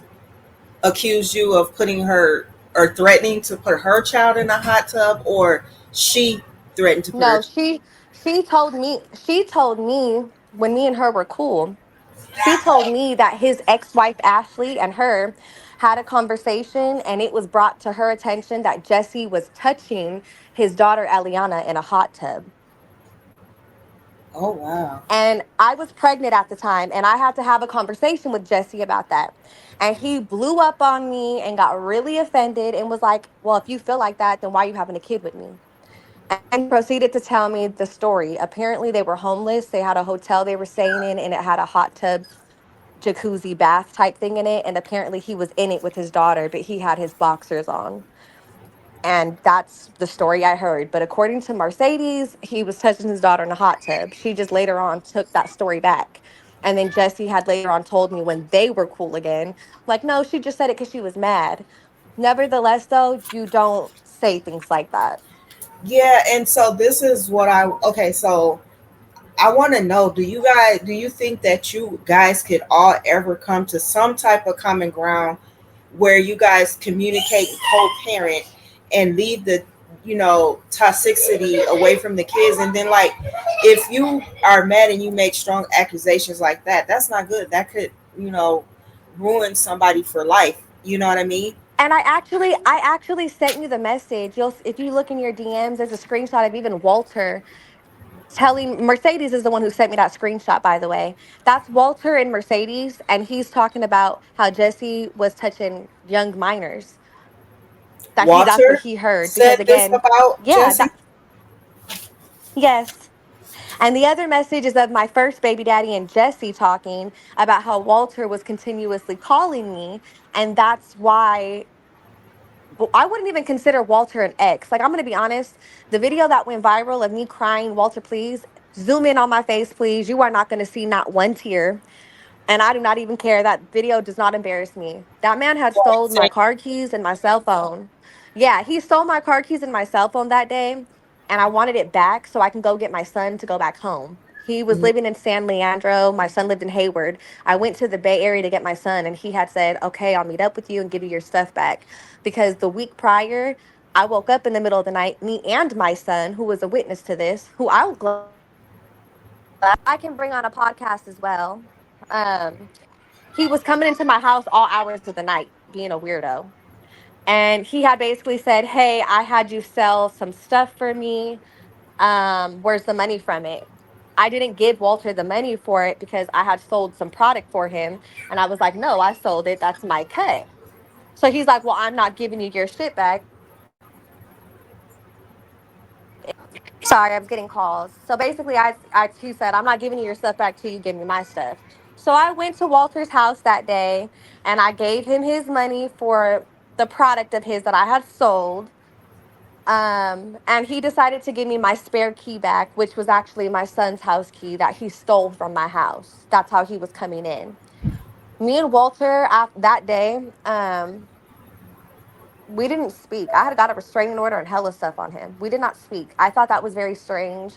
accused you of putting her or threatening to put her child in a hot tub, or she threatened to put her No, she told me when me and her were cool. She told me that his ex-wife Ashley and her had a conversation and it was brought to her attention that Jesse was touching his daughter Eliana in a hot tub. Oh wow. And I was pregnant at the time and I had to have a conversation with Jesse about that. And he blew up on me and got really offended and was like, well, if you feel like that, then why are you having a kid with me? And proceeded to tell me the story. Apparently, they were homeless. They had a hotel they were staying in, and it had a hot tub, jacuzzi, bath type thing in it. And apparently, he was in it with his daughter, but he had his boxers on. And that's the story I heard. But according to Mercedes, he was touching his daughter in a hot tub. She just later on took that story back. And then Jesse had later on told me when they were cool again, like, no, she just said it because she was mad. Nevertheless, though, you don't say things like that. Yeah, and so this is what I okay, so I want to know, do you think that you guys could all ever come to some type of common ground where you guys communicate and co-parent and leave the toxicity away from the kids? And then, like, if you are mad and you make strong accusations like that, that's not good. That could ruin somebody for life. You know what I mean? And I actually sent you the message. You'll if you look in your DMs, there's a screenshot of even Walter telling Mercedes is the one who sent me that screenshot, by the way. That's Walter and Mercedes, and he's talking about how Jesse was touching young minors. That's what Walter he heard. Because said this again, about yeah, Jesse. yes. And the other message is of my first baby daddy and Jesse talking about how Walter was continuously calling me. And that's why I wouldn't even consider Walter an ex. Like, I'm going to be honest, the video that went viral of me crying, Walter, please zoom in on my face, please. You are not going to see not one tear. And I do not even care. That video does not embarrass me. That man had stole my Walter. car keys and my cell phone. Yeah, he stole my car keys and my cell phone that day, and I wanted it back so I can go get my son to go back home. He was Mhm. living in San Leandro. My son lived in Hayward. I went to the Bay Area to get my son, and he had said, "Okay, I'll meet up with you and give you your stuff back." Because the week prior, I woke up in the middle of the night, me and my son, who was a witness to this, who I will gladly I can bring on a podcast as well. He was coming into my house all hours of the night, being a weirdo. And he had basically said, "Hey, I had you sell some stuff for me. Where's the money from it?" I didn't give Walter the money for it because I had sold some product for him. And I was like, "No, I sold it. That's my cut." So he's like, "Well, I'm not giving you your shit back." Sorry, I was getting calls. So basically, he said, "I'm not giving you your stuff back till you give me my stuff." So I went to Walter's house that day and I gave him his money for the product of his that I had sold. And he decided to give me my spare key back, which was actually my son's house key that he stole from my house. That's how he was coming in. Me and Walter, that day, we didn't speak. I had got a restraining order and hella stuff on him. We did not speak. I thought that was very strange.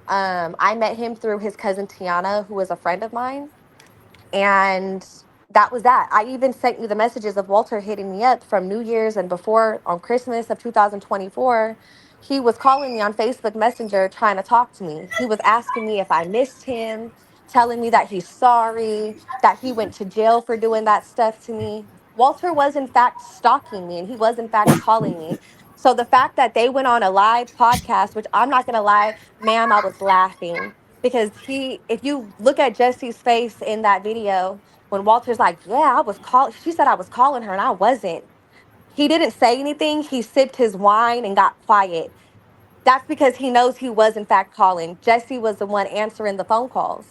I met him through his cousin Tiana, who was a friend of mine, and that was that. I even sent you the messages of Walter hitting me up from New Year's and before on Christmas of 2024. He was calling me on Facebook Messenger trying to talk to me. He was asking me if I missed him, telling me that he's sorry, that he went to jail for doing that stuff to me. Walter was in fact stalking me and he was in fact calling me. So the fact that they went on a live podcast, which I'm not going to lie, ma'am, I was laughing because if you look at Jesse's face in that video, when Walter's like, "Yeah, she said I was calling her and I wasn't." He didn't say anything. He sipped his wine and got quiet. That's because he knows he was in fact calling. Jesse was the one answering the phone calls.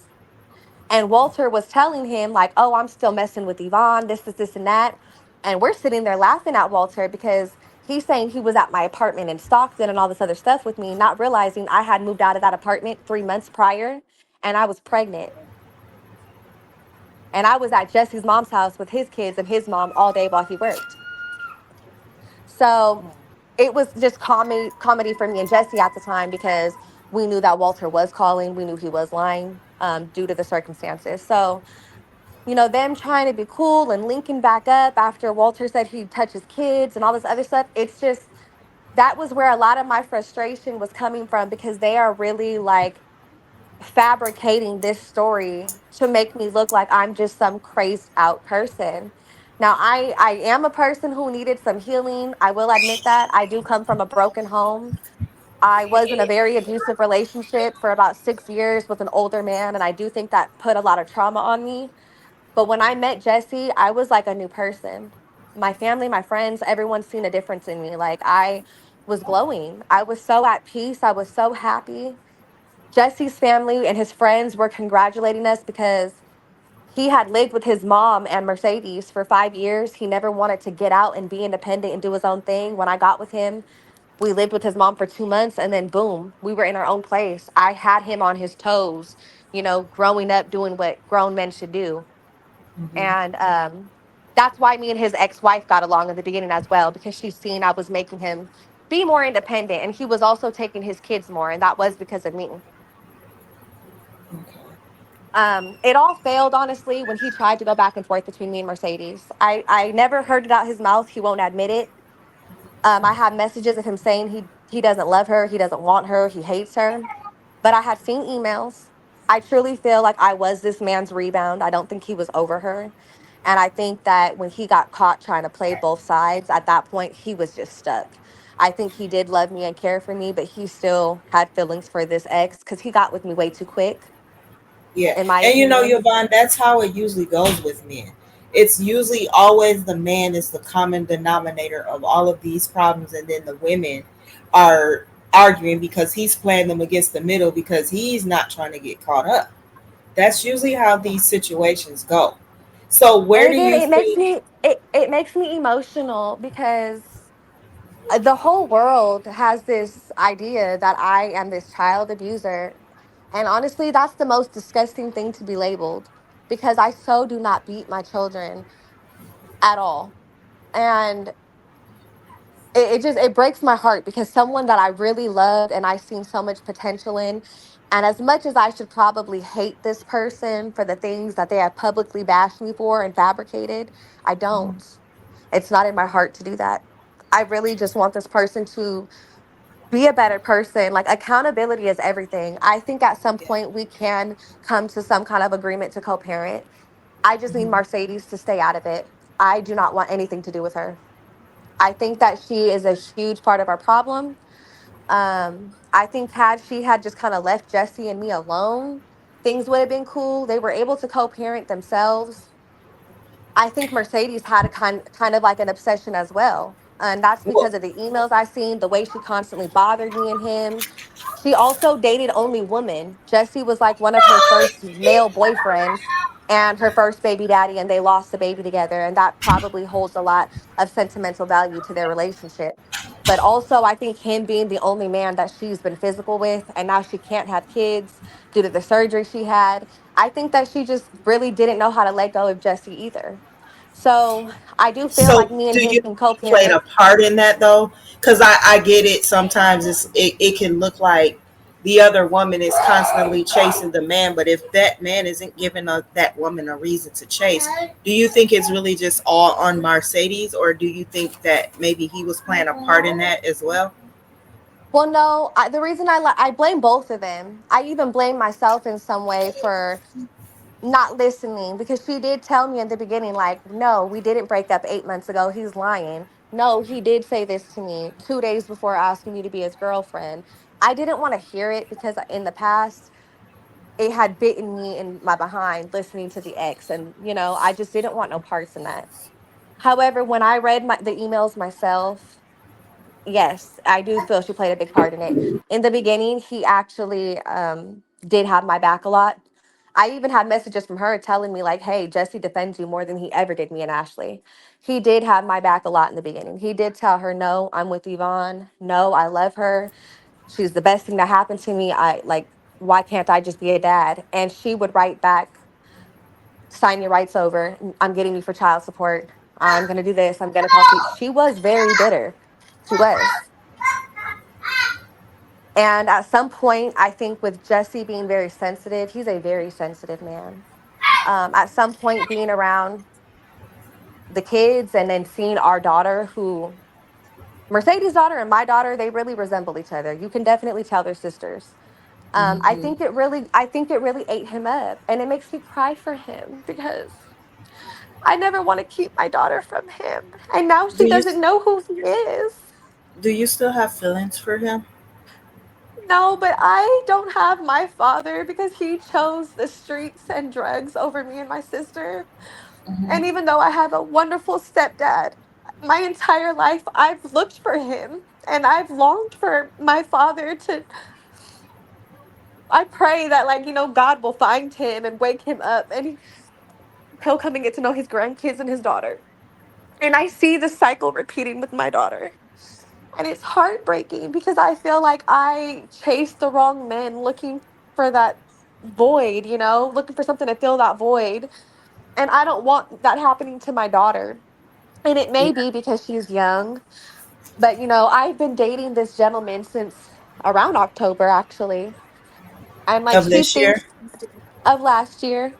And Walter was telling him, like, "Oh, I'm still messing with Yvonne, this, and that." And we're sitting there laughing at Walter because he's saying he was at my apartment in Stockton and all this other stuff with me, not realizing I had moved out of that apartment 3 months prior and I was pregnant. And I was at Jesse's mom's house with his kids and his mom all day while he worked. So it was just comedy for me and Jesse at the time because we knew that Walter was calling. We knew he was lying due to the circumstances. So, them trying to be cool and linking back up after Walter said he'd touch his kids and all this other stuff, it's just that was where a lot of my frustration was coming from because they are really like fabricating this story to make me look like I'm just some crazed out person. Now, I am a person who needed some healing. I will admit that. I do come from a broken home. I was in a very abusive relationship for about 6 years with an older man, and I do think that put a lot of trauma on me. But when I met Jesse, I was like a new person. My family, my friends, everyone's seen a difference in me. Like, I was glowing. I was so at peace. I was so happy. Jesse's family and his friends were congratulating us because he had lived with his mom and Mercedes for 5 years. He never wanted to get out and be independent and do his own thing. When I got with him, we lived with his mom for 2 months and then boom, we were in our own place. I had him on his toes, growing up doing what grown men should do. Mhm. And that's why me and his ex-wife got along in the beginning as well, because she seen I was making him be more independent and he was also taking his kids more. And that was because of me. Okay. It all failed, honestly, when he tried to go back and forth between me and Mercedes. I never heard it out his mouth. He won't admit it. I have messages of him saying he doesn't love her, he doesn't want her, he hates her. But I had seen emails. I truly feel like I was this man's rebound. I don't think he was over her. And I think that when he got caught trying to play both sides, at that point, he was just stuck. I think he did love me and care for me, but he still had feelings for this ex because he got with me way too quick, Yeah. in my And opinion. Yvonne, that's how it usually goes with men. It's usually always the man is the common denominator of all of these problems, and then the women are arguing because he's playing them against the middle because he's not trying to get caught up. That's usually how these situations go. So And where do again, you think it makes me emotional because the whole world has this idea that I am this child abuser. And honestly, that's the most disgusting thing to be labeled because I so do not beat my children at all. And it just it breaks my heart because someone that I really loved and I seen so much potential in, and as much as I should probably hate this person for the things that they have publicly bashed me for and fabricated, I don't. It's not in my heart to do that. I really just want this person to be a better person. Like accountability is everything. I think at some yeah. point we can come to some kind of agreement to co-parent. I just need Mhm. Mercedes to stay out of it. I do not want anything to do with her. I think that she is a huge part of our problem. I think had she had just kind of left Jesse and me alone, things would have been cool. They were able to co-parent themselves. I think Mercedes had a kind of like an obsession as well. And that's Well, because of the emails I seen, the way she constantly bothered me and him. She also dated only women. Jesse was like one of her first male boyfriends and her first baby daddy, and they lost the baby together. And that probably holds a lot of sentimental value to their relationship. But also, I think him being the only man that she's been physical with, and now she can't have kids due to the surgery she had. I think that she just really didn't know how to let go of Jesse either. So I do feel like so me and do him you can think he played co-parent. a part in that though? Because I get it. Sometimes it can look like the other woman is constantly chasing the man, but if that man isn't giving that woman a reason to chase, do you think it's really just all on Mercedes, or do you think that maybe he was playing a part in that as well? Well, no, the reason I blame both of them. I even blame myself in some way for not listening because she did tell me in the beginning, like, no, we didn't break up 8 months ago. He's lying. No, he did say this to me 2 days before asking me to be his girlfriend. I didn't want to hear it because in the past, it had bitten me in my behind listening to the ex. And, I just didn't want no parts in that. However, when I read the emails myself, yes, I do feel she played a big part in it. In the beginning, he actually did have my back a lot. I even had messages from her telling me, like, hey, Jesse defends you more than he ever did me and Ashley. He did have my back a lot in the beginning. He did tell her, no, I'm with Yvonne. No, I love her. She's the best thing that happened to me. Why can't I just be a dad? And she would write back, sign your rights over. I'm getting you for child support. I'm going to do this. I'm going to talk to you. She was very bitter. She was. And at some point, I think with Jesse being very sensitive, he's a very sensitive man. At some point, being around the kids and then seeing our daughter, who Mercedes' daughter and my daughter, they really resemble each other. You can definitely tell they're sisters. Hmm. I think it really ate him up, and it makes me cry for him because I never want to keep my daughter from him, and now Do she you doesn't know who he is. do you still have feelings for him? No, but I don't have my father because he chose the streets and drugs over me and my sister. And Hmm. even though I have a wonderful stepdad, my entire life I've looked for him and I've longed for my father to. I pray that, like, God will find him and wake him up and he'll come and get to know his grandkids and his daughter. And I see the cycle repeating with my daughter. And it's heartbreaking because I feel like I chased the wrong men looking for that void, looking for something to fill that void. And I don't want that happening to my daughter. And it may Yeah. be because she's young, but I've been dating this gentleman since around October, actually. And like Of she this year? thinks of last year,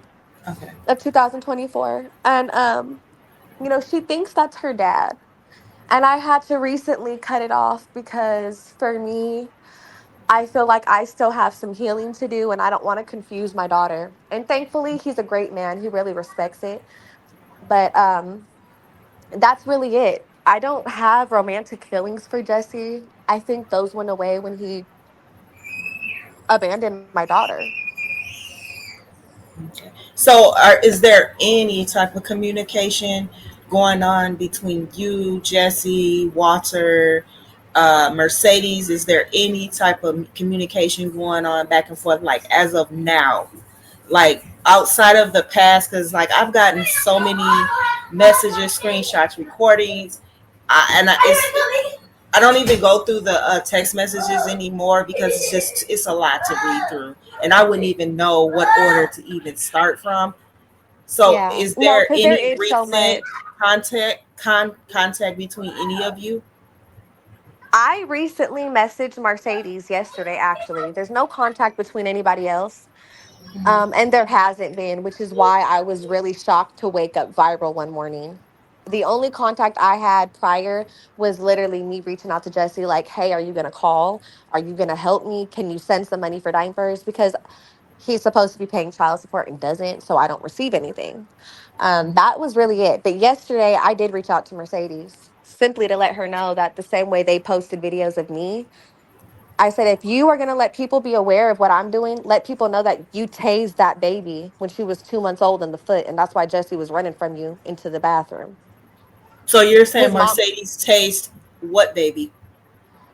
Okay. of 2024. And she thinks that's her dad. And I had to recently cut it off because for me, I feel like I still have some healing to do and I don't want to confuse my daughter. And thankfully, he's a great man. He really respects it. But that's really it. I don't have romantic feelings for Jesse. I think those went away when he abandoned my daughter. Okay. So, is there any type of communication going on between you, Jesse, Walter, Mercedes? Is there any type of communication going on back and forth, like as of now? Like outside of the past, because like I've gotten so many messages, screenshots, recordings, I don't even go through the text messages anymore because it's a lot to read through, and I wouldn't even know what order to even start from. So, Yeah. is No, there because there any is so recent much. contact between any of you? I recently messaged Mercedes yesterday, actually. There's no contact between anybody else. And there hasn't been, which is why I was really shocked to wake up viral one morning. The only contact I had prior was literally me reaching out to Jesse, like, hey, are you going to call? Are you going to help me? Can you send some money for diapers? Because he's supposed to be paying child support and doesn't, so I don't receive anything. That was really it. But yesterday, I did reach out to Mercedes simply to let her know that the same way they posted videos of me, I said, if you are going to let people be aware of what I'm doing, let people know that you tased that baby when she was 2 months old in the foot. And that's why Jesse was running from you into the bathroom. So you're saying His mom, Mercedes taste what baby?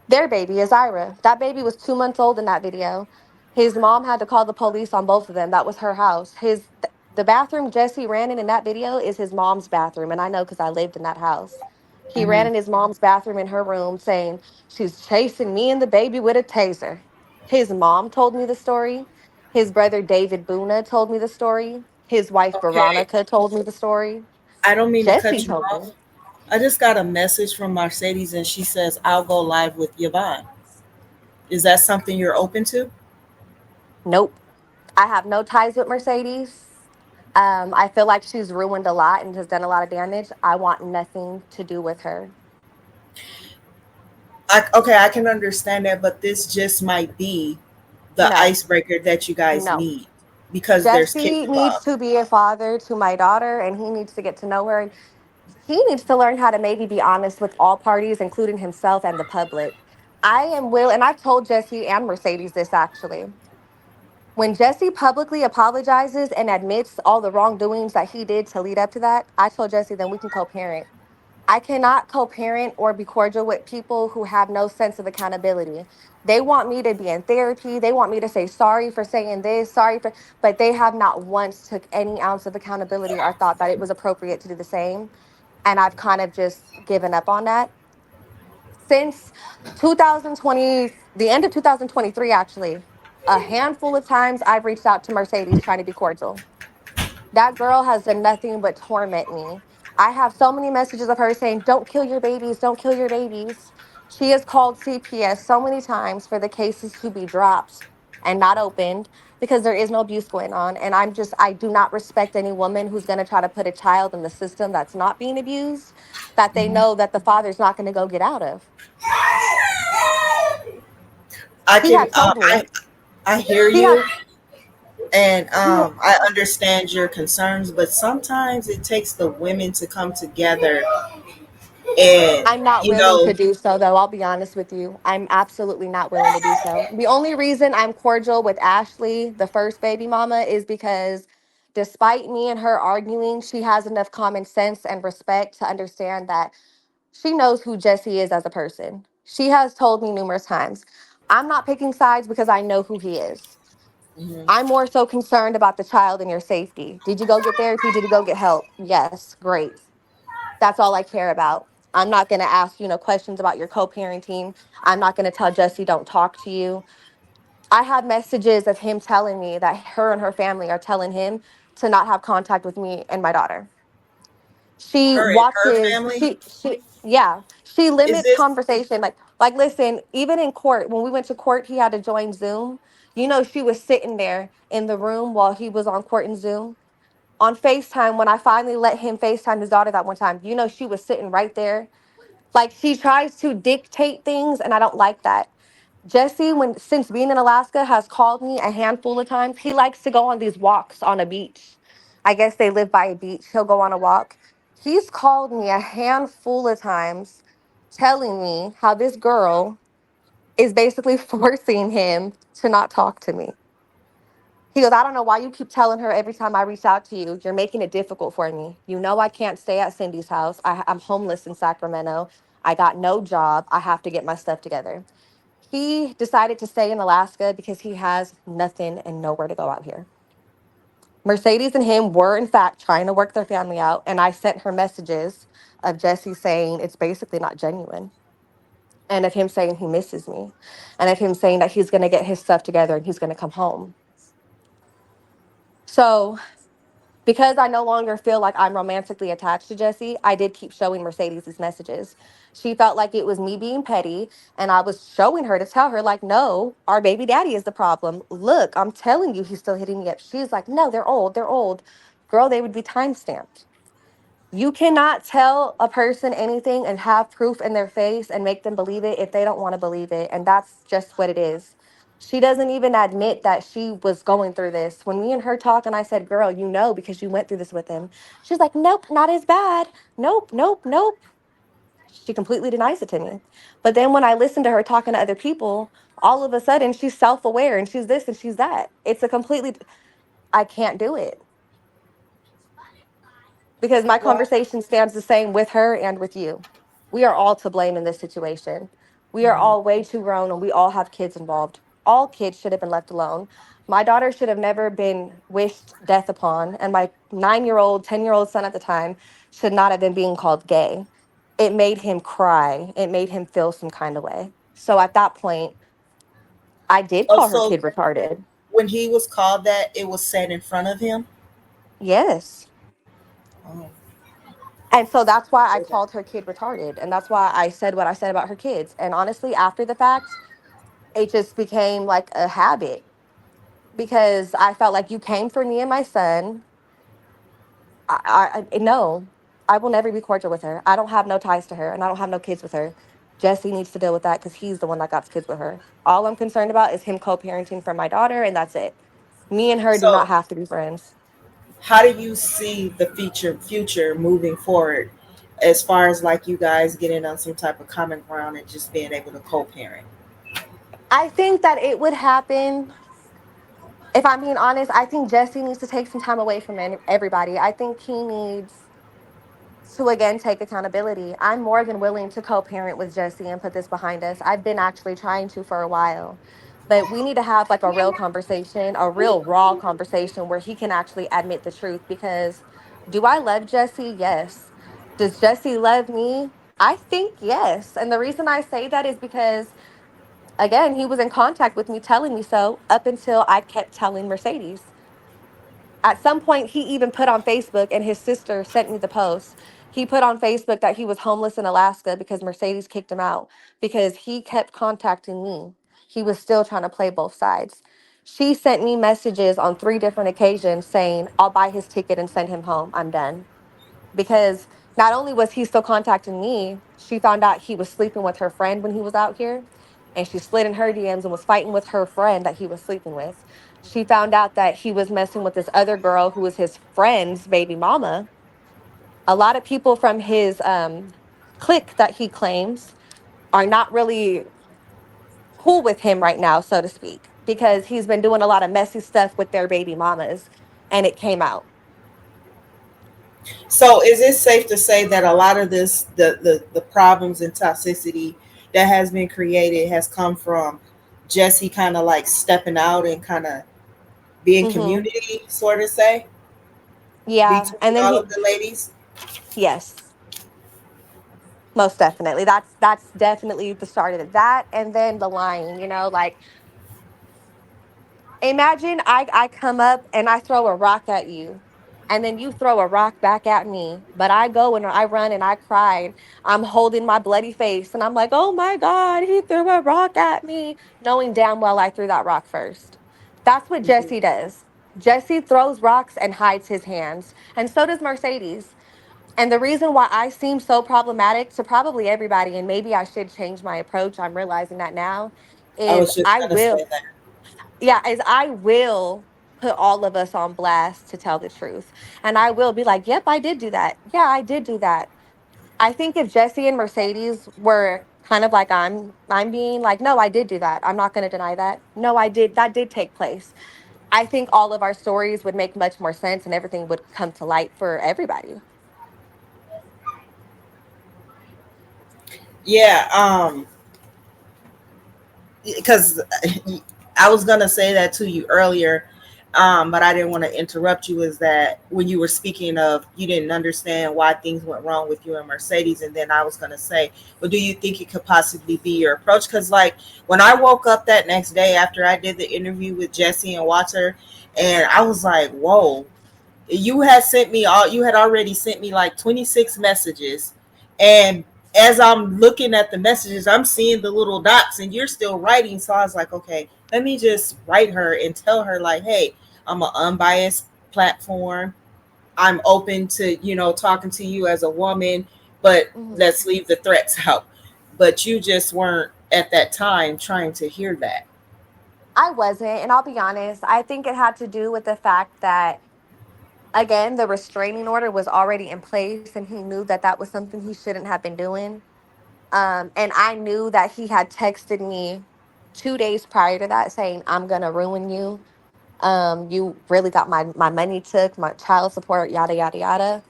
their baby is Ira. That baby was 2 months old in that video. His mom had to call the police on both of them. That was her house. The bathroom Jesse ran in that video is his mom's bathroom, and I know because I lived in that house. He ran Hmm. in his mom's bathroom in her room saying she's chasing me and the baby with a taser. His mom told me the story. His brother David Buna told me the story. His wife Okay, Veronica told me the story. I don't mean to Jesse cut you told off. me. I just got a message from Mercedes and she says I'll go live with Yvonne. Is that something you're open to? Nope. I have no ties with Mercedes. I feel like she's ruined a lot and has done a lot of damage. I want nothing to do with her. Okay, I can understand that, but this just might be the No, icebreaker that you guys no. need because there's kids Jesse needs involved. to be a father to my daughter and he needs to get to know her. And he needs to learn how to maybe be honest with all parties, including himself and the public. I am will, and I've told Jesse and Mercedes this actually. When Jesse publicly apologizes and admits all the wrongdoings that he did to lead up to that, I told Jesse then we can co parent. I cannot co parent or be cordial with people who have no sense of accountability. They want me to be in therapy. They want me to say sorry for saying this, sorry for, but they have not once took any ounce of accountability or thought that it was appropriate to do the same. And I've kind of just given up on that. Since 2020, the end of 2023, actually, a handful of times I've reached out to Mercedes trying to be cordial. That girl has done nothing but torment me. I have so many messages of her saying, don't kill your babies, don't kill your babies. She has called CPS so many times for the cases to be dropped and not opened because there is no abuse going on. And I do not respect any woman who's going to try to put a child in the system that's not being abused, that they know that the father's not going to go get out of. I He can had told I me, I hear he had, you, and he had, I understand your concerns, but sometimes it takes the women to come together and I'm not you willing to know. do so, though. I'll be honest with you. I'm absolutely not willing to do so. The only reason I'm cordial with Ashley, the first baby mama, is because despite me and her arguing, she has enough common sense and respect to understand that she knows who Jesse is as a person. She has told me numerous times, I'm not picking sides because I know who he is. Mhm. I'm more so concerned about the child and your safety. Did you go get therapy? Did you go get help? Yes, great. That's all I care about. I'm not going to ask, questions about your co-parenting. I'm not going to tell Jesse don't talk to you. I have messages of him telling me that her and her family are telling him to not have contact with me and my daughter. She Her and her watches family. she Is limits this conversation, like listen, even in court, when we went to court, he had to join Zoom. She was sitting there in the room while he was on court in Zoom on FaceTime. When I finally let him FaceTime his daughter that one time, she was sitting right there. Like she tries to dictate things, and I don't like that. Jesse, when since being in Alaska, has called me a handful of times. He likes to go on these walks on a beach. I guess they live by a beach. He'll go on a walk. He's called me a handful of times telling me how this girl is basically forcing him to not talk to me. He goes, I don't know why you keep telling her every time I reach out to you, you're making it difficult for me. You know, I can't stay at Cindy's house. I'm homeless in Sacramento. I got no job. I have to get my stuff together. He decided to stay in Alaska because he has nothing and nowhere to go out here. Mercedes and him were, in fact, trying to work their family out. And I sent her messages of Jesse saying it's basically not genuine. And of him saying he misses me. And of him saying that he's going to get his stuff together and he's going to come home. So, because I no longer feel like I'm romantically attached to Jesse, I did keep showing Mercedes these messages. She felt like it was me being petty, and I was showing her to tell her, like, no, our baby daddy is the problem. Look, I'm telling you, he's still hitting me up. She's like, no, they're old, they're old. Girl, they would be time stamped. You cannot tell a person anything and have proof in their face and make them believe it if they don't want to believe it. And that's just what it is. She doesn't even admit that she was going through this. When me and her talked and I said, girl, you know, because you went through this with him. She's like, nope, not as bad. Nope, nope, nope. She completely denies it to me. But then when I listen to her talking to other people, all of a sudden she's self aware and she's this and she's that. It's a completely, I can't do it because my Well, conversation stands the same with her and with you. We are all to blame in this situation. We are mhm. all way too grown and we all have kids involved. All kids should have been left alone. My daughter should have never been wished death upon, and my 9 year old, 10-year old son at the time should not have been being called gay. It made him cry, it made him feel some kind of way. So at that point, I did call her Also, kid retarded. when he was called that, it was said in front of him. Yes. Oh, And so that's why I say that. called her kid retarded. And that's why I said what I said about her kids. And honestly, after the fact, it just became like a habit because I felt like you came for me and my son. No, I will never be cordial with her. I don't have no ties to her and I don't have no kids with her. Jesse needs to deal with that because he's the one that got kids with her. All I'm concerned about is him co parenting for my daughter, and that's it. Me and her do not So, have to be friends. how do you see the future moving forward, as far as like you guys getting on some type of common ground and just being able to co-parent? I think that it would happen. If I'm being honest, I think Jesse needs to take some time away from everybody. I think he needs to again take accountability. I'm more than willing to co-parent with Jesse and put this behind us. I've been actually trying to for a while. But we need to have like a real conversation, a real raw conversation where he can actually admit the truth because do I love Jesse? Yes. Does Jesse love me? I think yes. And the reason I say that is because again, he was in contact with me telling me so up until I kept telling Mercedes. At some point, he even put on Facebook, and his sister sent me the post. He put on Facebook that he was homeless in Alaska because Mercedes kicked him out because he kept contacting me. He was still trying to play both sides. She sent me messages on 3 different occasions saying, I'll buy his ticket and send him home. I'm done. Because not only was he still contacting me, she found out he was sleeping with her friend when he was out here. And she slid in her DMs and was fighting with her friend that he was sleeping with. She found out that he was messing with this other girl who was his friend's baby mama. A lot of people from his clique that he claims are not really cool with him right now, so to speak, because he's been doing a lot of messy stuff with their baby mamas and it came out. So, is it safe to say that a lot of this, the problems and toxicity that has been created, has come from Jesse kind of like stepping out and kind of being Hmm. community, sort of say, Yeah. between And then all he, of the ladies? yes. Most definitely. That's definitely the start of it. That and then the lying, like imagine I come up and I throw a rock at you. And then you throw a rock back at me. But I go and I run and I cry. And I'm holding my bloody face and I'm like, oh my God, he threw a rock at me. Knowing damn well I threw that rock first. That's what Mhm. Jesse does. Jesse throws rocks and hides his hands. And so does Mercedes. And the reason why I seem so problematic to probably everybody, and maybe I should change my approach, I'm realizing that now, I is was just I gonna will, say that. yeah, is I will put all of us on blast to tell the truth. And I will be like, yep, I did do that. Yeah, I did do that. I think if Jesse and Mercedes were kind of like I'm being like, no, I did do that. I'm not going to deny that. No, I did. That did take place. I think all of our stories would make much more sense and everything would come to light for everybody. Yeah, because I was gonna say that to you earlier, but I didn't want to interrupt you. Is that when you were speaking of you didn't understand why things went wrong with you and Mercedes, and then I was gonna say, well, do you think it could possibly be your approach? Because like when I woke up that next day after I did the interview with Jesse and Walter, and I was like, whoa, you had already sent me like 26 messages, and as I'm looking at the messages, I'm seeing the little dots and you're still writing. So I was like, okay, let me just write her and tell her like, hey, I'm an unbiased platform. I'm open to, talking to you as a woman, but Mhm. let's leave the threats out. But you just weren't at that time trying to hear that. I wasn't, and I'll be honest, I think it had to do with the fact that, again, the restraining order was already in place and he knew that that was something he shouldn't have been doing. And I knew that he had texted me 2 days prior to that saying, I'm going to ruin you. You really got my money took, my child support, yada, yada, yada.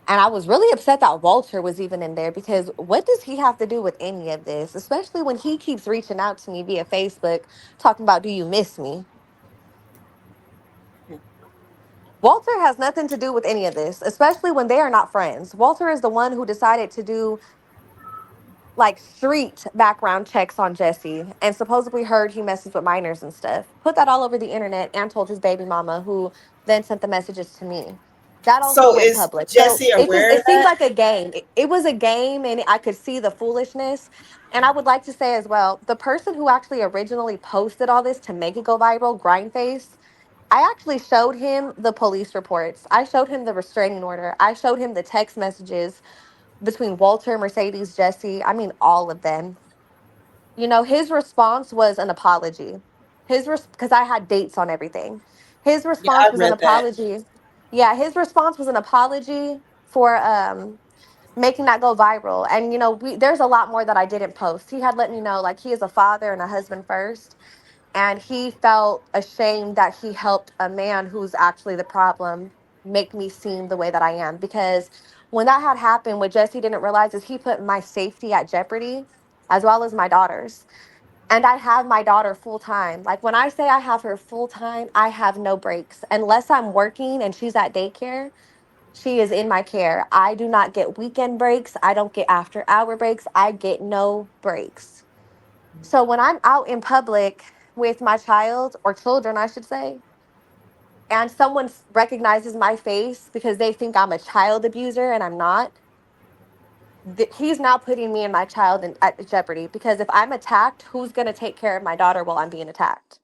And I was really upset that Walter was even in there because what does he have to do with any of this? Especially when he keeps reaching out to me via Facebook talking about, do you miss me? Walter has nothing to do with any of this, especially when they are not friends. Walter is the one who decided to do like street background checks on Jesse and supposedly heard he messes with minors and stuff. Put that all over the internet and told his baby mama, who then sent the messages to me. That also So went is public. So Jesse it just aware it of seemed that? like a game. It was a game and I could see the foolishness. And I would like to say as well, the person who actually originally posted all this to make it go viral, Grindface, I actually showed him the police reports. I showed him the restraining order. I showed him the text messages between Walter, Mercedes, Jesse, I mean, all of them. His response was an apology. Because I had dates on everything. His Yeah, response I was an read that. apology. Yeah, his response was an apology for making that go viral. And there's a lot more that I didn't post. He had let me know like he is a father and a husband first, and he felt ashamed that he helped a man who's actually the problem make me seem the way that I am. Because when that had happened, what Jesse didn't realize is he put my safety at jeopardy as well as my daughter's. And I have my daughter full time. Like when I say I have her full time, I have no breaks. Unless I'm working and she's at daycare, she is in my care. I do not get weekend breaks. I don't get after hour breaks. I get no breaks. So when I'm out in public with my child or children, I should say, and someone recognizes my face because they think I'm a child abuser and I'm not, he's now putting me and my child at jeopardy because if I'm attacked, who's going to take care of my daughter while I'm being attacked?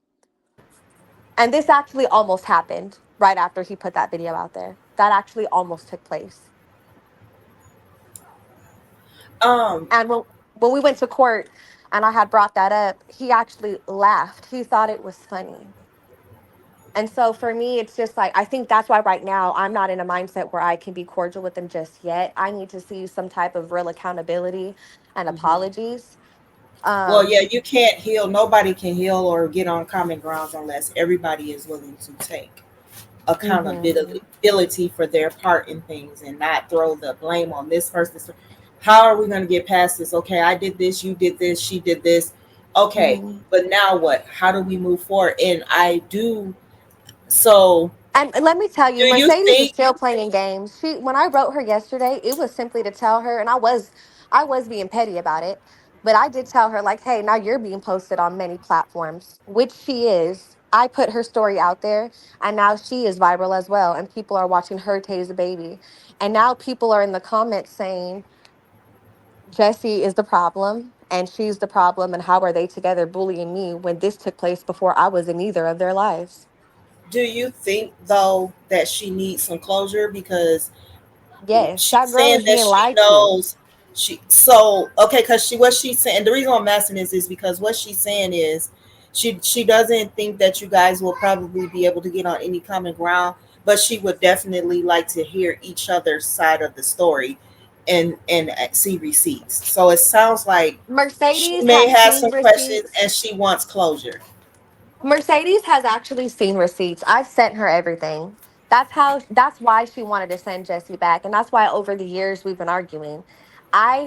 And this actually almost happened right after he put that video out there. That actually almost took place. Um, And when we went to court and I had brought that up, he actually laughed. He thought it was funny. And so for me, it's just like, I think that's why right now I'm not in a mindset where I can be cordial with them just yet. I need to see some type of real accountability and mhm. apologies. Well, yeah, Um, you can't heal. Nobody can heal or get on common grounds unless everybody is willing to take mhm. accountability for their part in things and not throw the blame on this person. How are we going to get past this? Okay, I did this, you did this, she did this. Okay, Mhm. but now what? How do we move forward? And I do. So, And let me tell you, do you Mercedes is think? still playing games. When I wrote her yesterday, it was simply to tell her, and I was being petty about it, but I did tell her like, hey, now you're being posted on many platforms, which she is. I put her story out there, and now she is viral as well, and people are watching her tase a baby, and now people are in the comments saying Jessie is the problem, and she's the problem, and how are they together bullying me when this took place before I was in either of their lives? Do you think though that she needs some closure because Yes, she's that girl saying is that being she lied to. knows she so okay because she what she's saying the reason I'm asking is because what she's saying is She doesn't think that you guys will probably be able to get on any common ground, but she would definitely like to hear each other's side of the story and see receipts. So it sounds like she Mercedes may has have seen some questions receipts. and she wants closure. Mercedes has actually seen receipts. I've sent her everything. That's why she wanted to send Jesse back. And that's why over the years we've been arguing.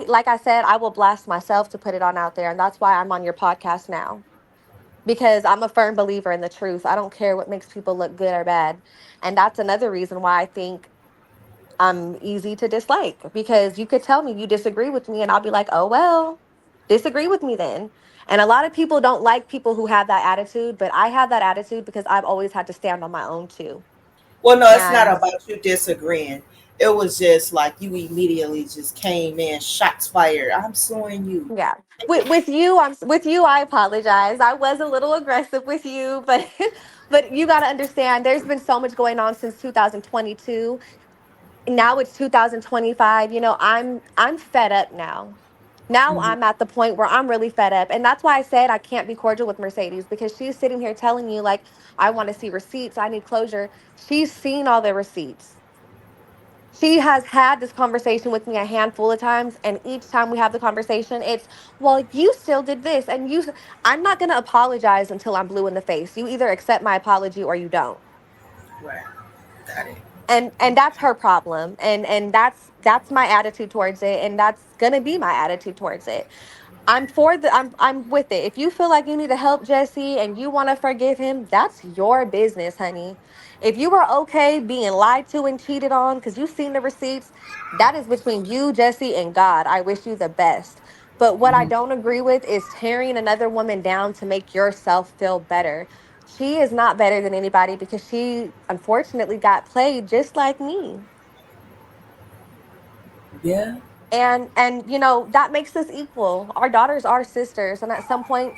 Like I said, I will blast myself to put it on out there. And that's why I'm on your podcast now. Because I'm a firm believer in the truth. I don't care what makes people look good or bad. And that's another reason why I think I'm easy to dislike. Because you could tell me you disagree with me and I'll be like, oh well, disagree with me then. And a lot of people don't like people who have that attitude, but I have that attitude because I've always had to stand on my own too. Well, no, it's not And about you disagreeing. It was just like you immediately just came in, shots fired. I'm suing you. yeah, with you, with you. I apologize. I was a little aggressive with you, but but you got to understand. There's been so much going on since 2022. Now it's 2025. I'm fed up now. Now Mhm. I'm at the point where I'm really fed up. And that's why I said I can't be cordial with Mercedes, because she's sitting here telling you like, I want to see receipts, I need closure. She's seen all the receipts. She has had this conversation with me a handful of times, and each time we have the conversation, it's, well, you still did this and I'm not going to apologize until I'm blue in the face. You either accept my apology or you don't. Right. Got it. And that's her problem, and that's my attitude towards it, and that's gonna be my attitude towards it. I'm with it. If you feel like you need to help Jesse and you want to forgive him, that's your business, honey. If you were okay being lied to and cheated on because you've seen the receipts, that is between you, Jesse, and God. I wish you the best. But what I Hmm. don't agree with is tearing another woman down to make yourself feel better. She is not better than anybody because she unfortunately got played just like me. Yeah. And that makes us equal. Our daughters are sisters, and at some point,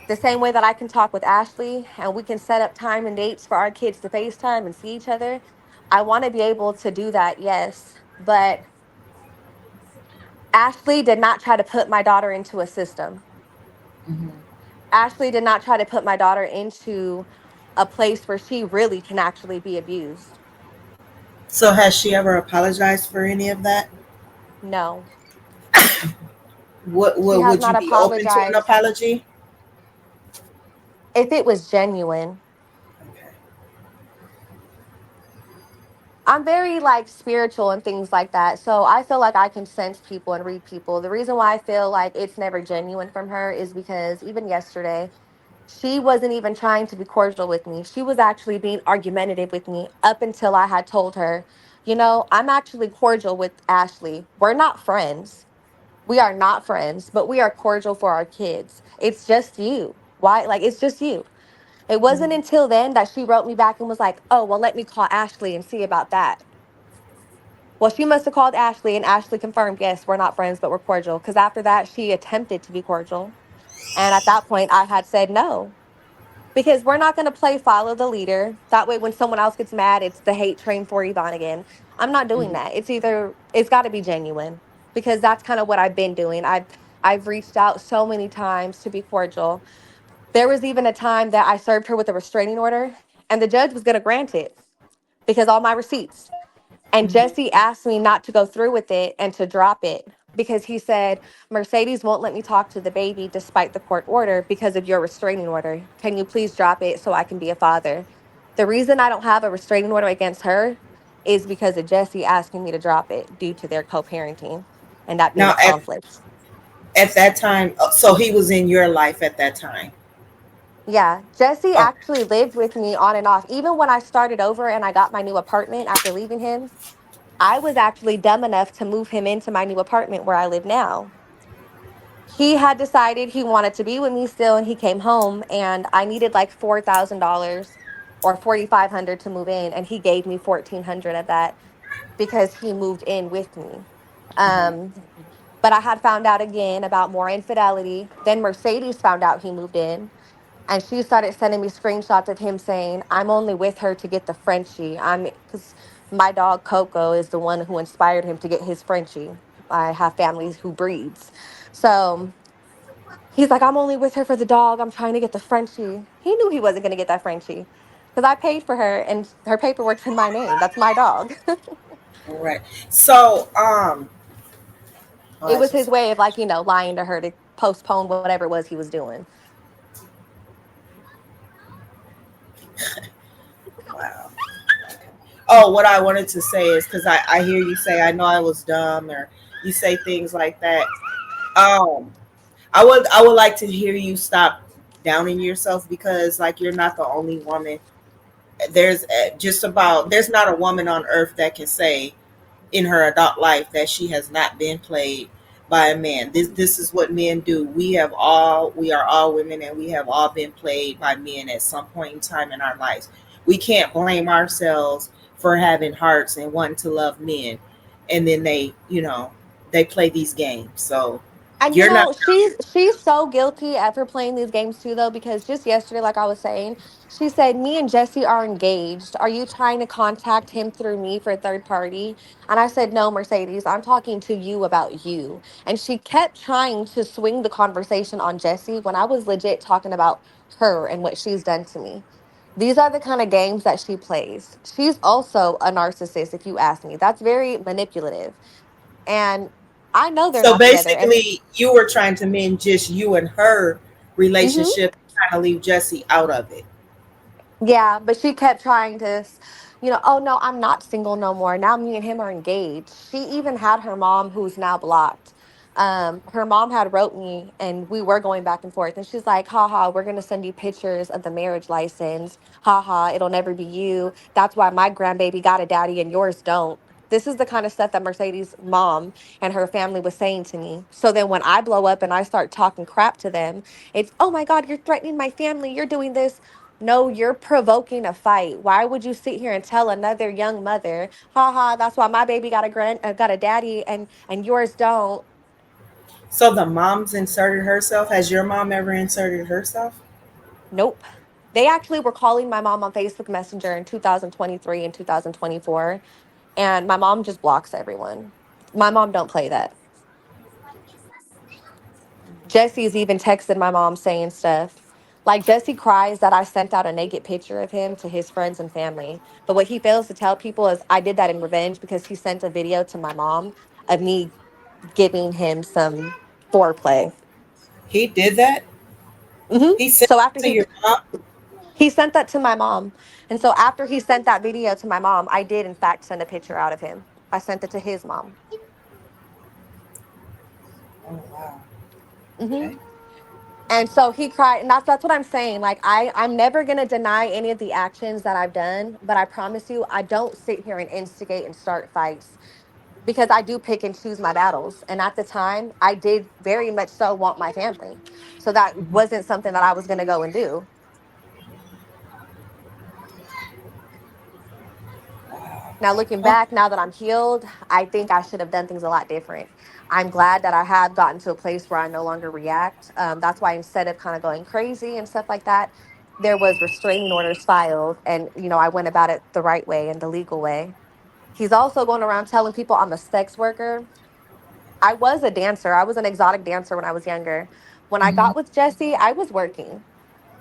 the same way that I can talk with Ashley and we can set up time and dates for our kids to FaceTime and see each other, I want to be able to do that, yes. But Ashley did not try to put my daughter into a system. Hmm. Ashley did not try to put my daughter into a place where she really can actually be abused. So has she ever apologized for any of that? No, What she has would you not be open to an apologized. apology? If it was genuine, Okay. I'm very like spiritual and things like that. So I feel like I can sense people and read people. The reason why I feel like it's never genuine from her is because even yesterday, she wasn't even trying to be cordial with me. She was actually being argumentative with me up until I had told her, I'm actually cordial with Ashley. We're not friends. We are not friends, but we are cordial for our kids. It's just you. Why? Like, it's just you. It wasn't Hmm. until then that she wrote me back and was like, oh, well, let me call Ashley and see about that. Well, she must have called Ashley, and Ashley confirmed, yes, we're not friends, but we're cordial. Because after that, she attempted to be cordial. And at that point, I had said no. Because we're not going to play follow the leader. That way, when someone else gets mad, it's the hate train for Yvonne again. I'm not doing Hmm. that. It's got to be genuine. Because that's kind of what I've been doing. I've reached out so many times to be cordial. There was even a time that I served her with a restraining order, and the judge was going to grant it because all my receipts. And Jesse asked me not to go through with it and to drop it because he said, Mercedes won't let me talk to the baby despite the court order because of your restraining order. Can you please drop it so I can be a father? The reason I don't have a restraining order against her is because of Jesse asking me to drop it due to their co parenting and that being Now a conflict. at that time, so he was in your life at that time. Yeah, Jesse Okay. actually lived with me on and off. Even when I started over and I got my new apartment after leaving him, I was actually dumb enough to move him into my new apartment where I live now. He had decided he wanted to be with me still, and he came home, and I needed like $4,000 or 4,500 to move in, and he gave me 1,400 of that because he moved in with me. Hmm. Um, but I had found out again about more infidelity. Then Mercedes found out he moved in, and she started sending me screenshots of him saying, I'm only with her to get the Frenchie. Because my dog Coco is the one who inspired him to get his Frenchie. I have families who breeds. So He's like, I'm only with her for the dog. I'm trying to get the Frenchie. He knew he wasn't going to get that Frenchie because I paid for her and her paperwork's in my name. That's my dog. All right. So, oh, It that's was what's his way of, like, lying to her to postpone whatever it was he was doing. wow. Oh, what I wanted to say is because I hear you say I know I was dumb, or you say things like that. Um, I would like to hear you stop downing yourself, because like you're not the only woman. There's just about there's not a woman on earth that can say in her adult life that she has not been played by a man. This is what men do. We are all women, and we have all been played by men at some point in time in our lives. We can't blame ourselves for having hearts and wanting to love men, and then they play these games. So And you're not. she's so guilty after playing these games too, though, because just yesterday, like I was saying, she said, "Me and Jesse are engaged. Are you trying to contact him through me for a third party?" And I said, "No, Mercedes, I'm talking to you about you." And she kept trying to swing the conversation on Jesse when I was legit talking about her and what she's done to me. These are the kind of games that she plays. She's also a narcissist, if you ask me. That's very manipulative. And I know they're So not together. And basically, you were trying to mend just you and her mhm. relationship, trying to leave Jesse out of it. Yeah, but she kept trying to, oh no, I'm not single no more. Now me and him are engaged. She even had her mom, who's now blocked. Her mom had wrote me, and we were going back and forth. And she's like, "Haha, we're gonna send you pictures of the marriage license. Haha, it'll never be you. That's why my grandbaby got a daddy and yours don't." This is the kind of stuff that Mercedes' mom and her family was saying to me. So then when I blow up and I start talking crap to them, it's, "Oh my God, you're threatening my family. You're doing this." No, you're provoking a fight. Why would you sit here and tell another young mother, haha, that's why my baby got a daddy and yours don't? So the mom's inserted herself. Has your mom ever inserted herself? Nope. They actually were calling my mom on Facebook Messenger in 2023 and 2024, and my mom just blocks everyone. My mom don't play that. Jesse's even texted my mom saying stuff. Like, Jesse cries that I sent out a naked picture of him to his friends and family. But what he fails to tell people is I did that in revenge because he sent a video to my mom of me giving him some foreplay. He did that. He sent So after it to your mom. he sent that to my mom, and so after he sent that video to my mom, I did in fact send a picture out of him. I sent it to his mom. Oh wow. hmm Okay. And so he cried, and that's what I'm saying. Like, I'm never gonna deny any of the actions that I've done, but I promise you, I don't sit here and instigate and start fights because I do pick and choose my battles. And at the time, I did very much so want my family, so that Mhm. wasn't something that I was gonna go and do. Now, looking Oh, back, now that I'm healed, I think I should have done things a lot different. I'm glad that I have gotten to a place where I no longer react. That's why instead of kind of going crazy and stuff like that, there was restraining orders filed, and I went about it the right way and the legal way. He's also going around telling people I'm a sex worker. I was a dancer. I was an exotic dancer when I was younger. When I mhm. got with Jesse, I was working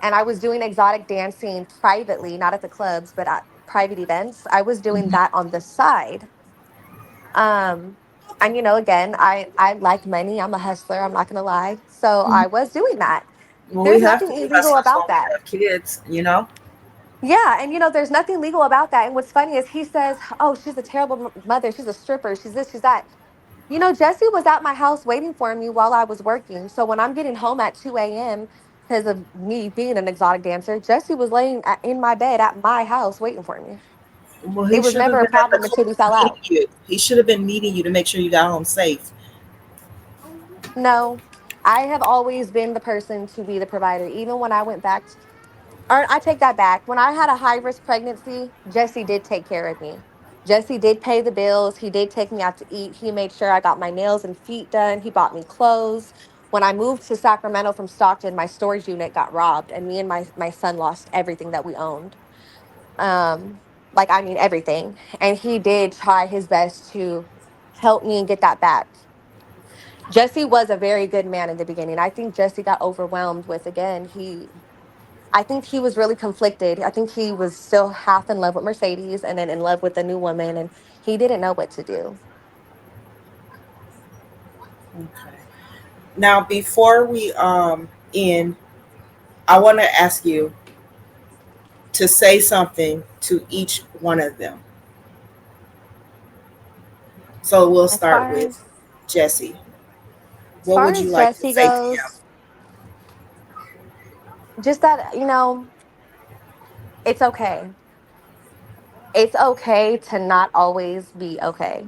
and I was doing exotic dancing privately, not at the clubs, but at private events. I was doing that on the side. Um, and again, I like money. I'm a hustler. I'm not gonna lie. So I was doing that. Well, we There's have nothing to be illegal hustlers when about we that. have kids, you know. Yeah, and there's nothing legal about that. And what's funny is he says, "Oh, she's a terrible mother. She's a stripper. She's this. She's that." Jesse was at my house waiting for me while I was working. So when I'm getting home at 2 a.m. because of me being an exotic dancer, Jesse was laying in my bed at my house waiting for me. Well, It he was should have never a been at the problem until we club fell meeting out. you. He should have been meeting you to make sure you got home safe. No, I have always been the person to be the provider. Even when I went back, or I take that back. When I had a high risk pregnancy, Jesse did take care of me. Jesse did pay the bills. He did take me out to eat. He made sure I got my nails and feet done. He bought me clothes. When I moved to Sacramento from Stockton, my storage unit got robbed, and me and my son lost everything that we owned. Like, I mean, everything. And he did try his best to help me and get that back. Jesse was a very good man in the beginning. I think Jesse got overwhelmed with, again, I think he was really conflicted. I think he was still half in love with Mercedes and then in love with the new woman, and he didn't know what to do. Okay. Now, before we end, I want to ask you to say something to each one of them. So we'll As start far with as Jesse. as What far would you as like to Jesse say to him? goes, just that, it's okay. It's okay to not always be okay.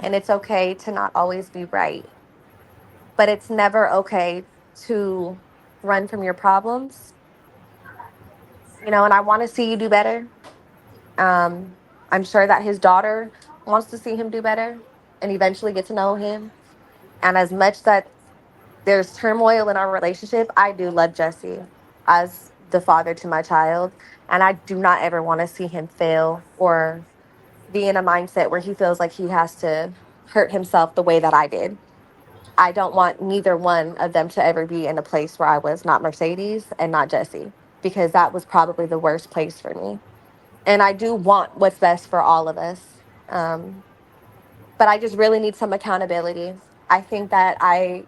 And it's okay to not always be right. But it's never okay to run from your problems. And I want to see you do better. I'm sure that his daughter wants to see him do better and eventually get to know him. And as much that there's turmoil in our relationship, I do love Jesse as the father to my child. And I do not ever want to see him fail or be in a mindset where he feels like he has to hurt himself the way that I did. I don't want neither one of them to ever be in a place where I was not Mercedes and not Jesse, because that was probably the worst place for me. And I do want what's best for all of us. Um, but I just really need some accountability. I think that I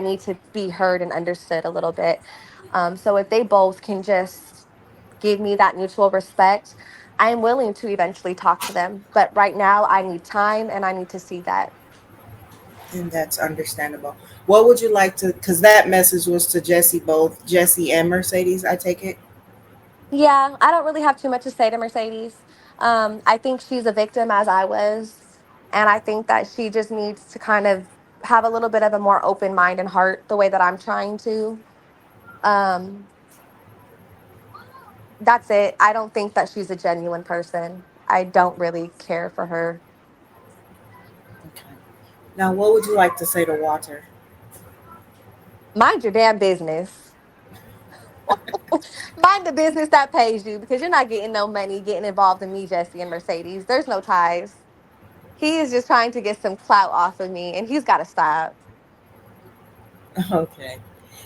need to be heard and understood a little bit. So if they both can just give me that mutual respect, I am willing to eventually talk to them. But right now, I need time and I need to see that. And that's understandable. What would you like to? Because that message was to Jesse, both Jesse and Mercedes. I take it. Yeah, I don't really have too much to say to Mercedes. I think she's a victim as I was. And I think that she just needs to kind of have a little bit of a more open mind and heart the way that I'm trying to. Um, that's it. I don't think that she's a genuine person. I don't really care for her. Okay. Now, what would you like to say to Walter? Mind your damn business. Mind the business that pays you, because you're not getting no money getting involved in me, Jesse, and Mercedes. There's no ties. He is just trying to get some clout off of me, and he's got to stop. Okay.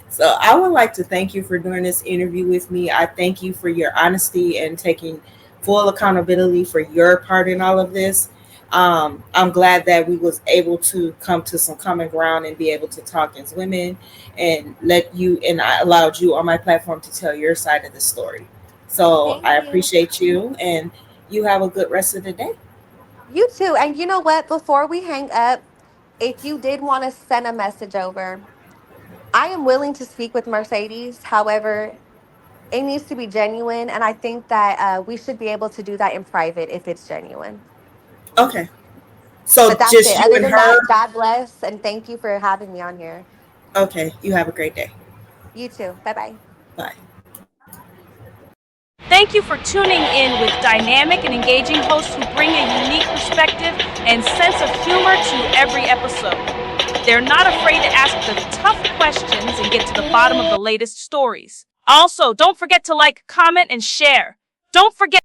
So I would like to thank you for doing this interview with me. I thank you for your honesty and taking full accountability for your part in all of this. I'm glad that we was able to come to some common ground and be able to talk as women and let you, and I allowed you on my platform to tell your side of the story. So Thank I you. appreciate you, and you have a good rest of the day. You too. And you know what? Before we hang up, if you did want to send a message over, I am willing to speak with Mercedes. However, it needs to be genuine. And I think that we should be able to do that in private if it's genuine. Okay. But So that's it. just you Other and than her. that, God bless. And thank you for having me on here. Okay. You have a great day. You too. Bye bye. Bye. Thank you for tuning in with dynamic and engaging hosts who bring a unique perspective and sense of humor to every episode. They're not afraid to ask the tough questions and get to the bottom of the latest stories. Also, don't forget to like, comment, and share. Don't forget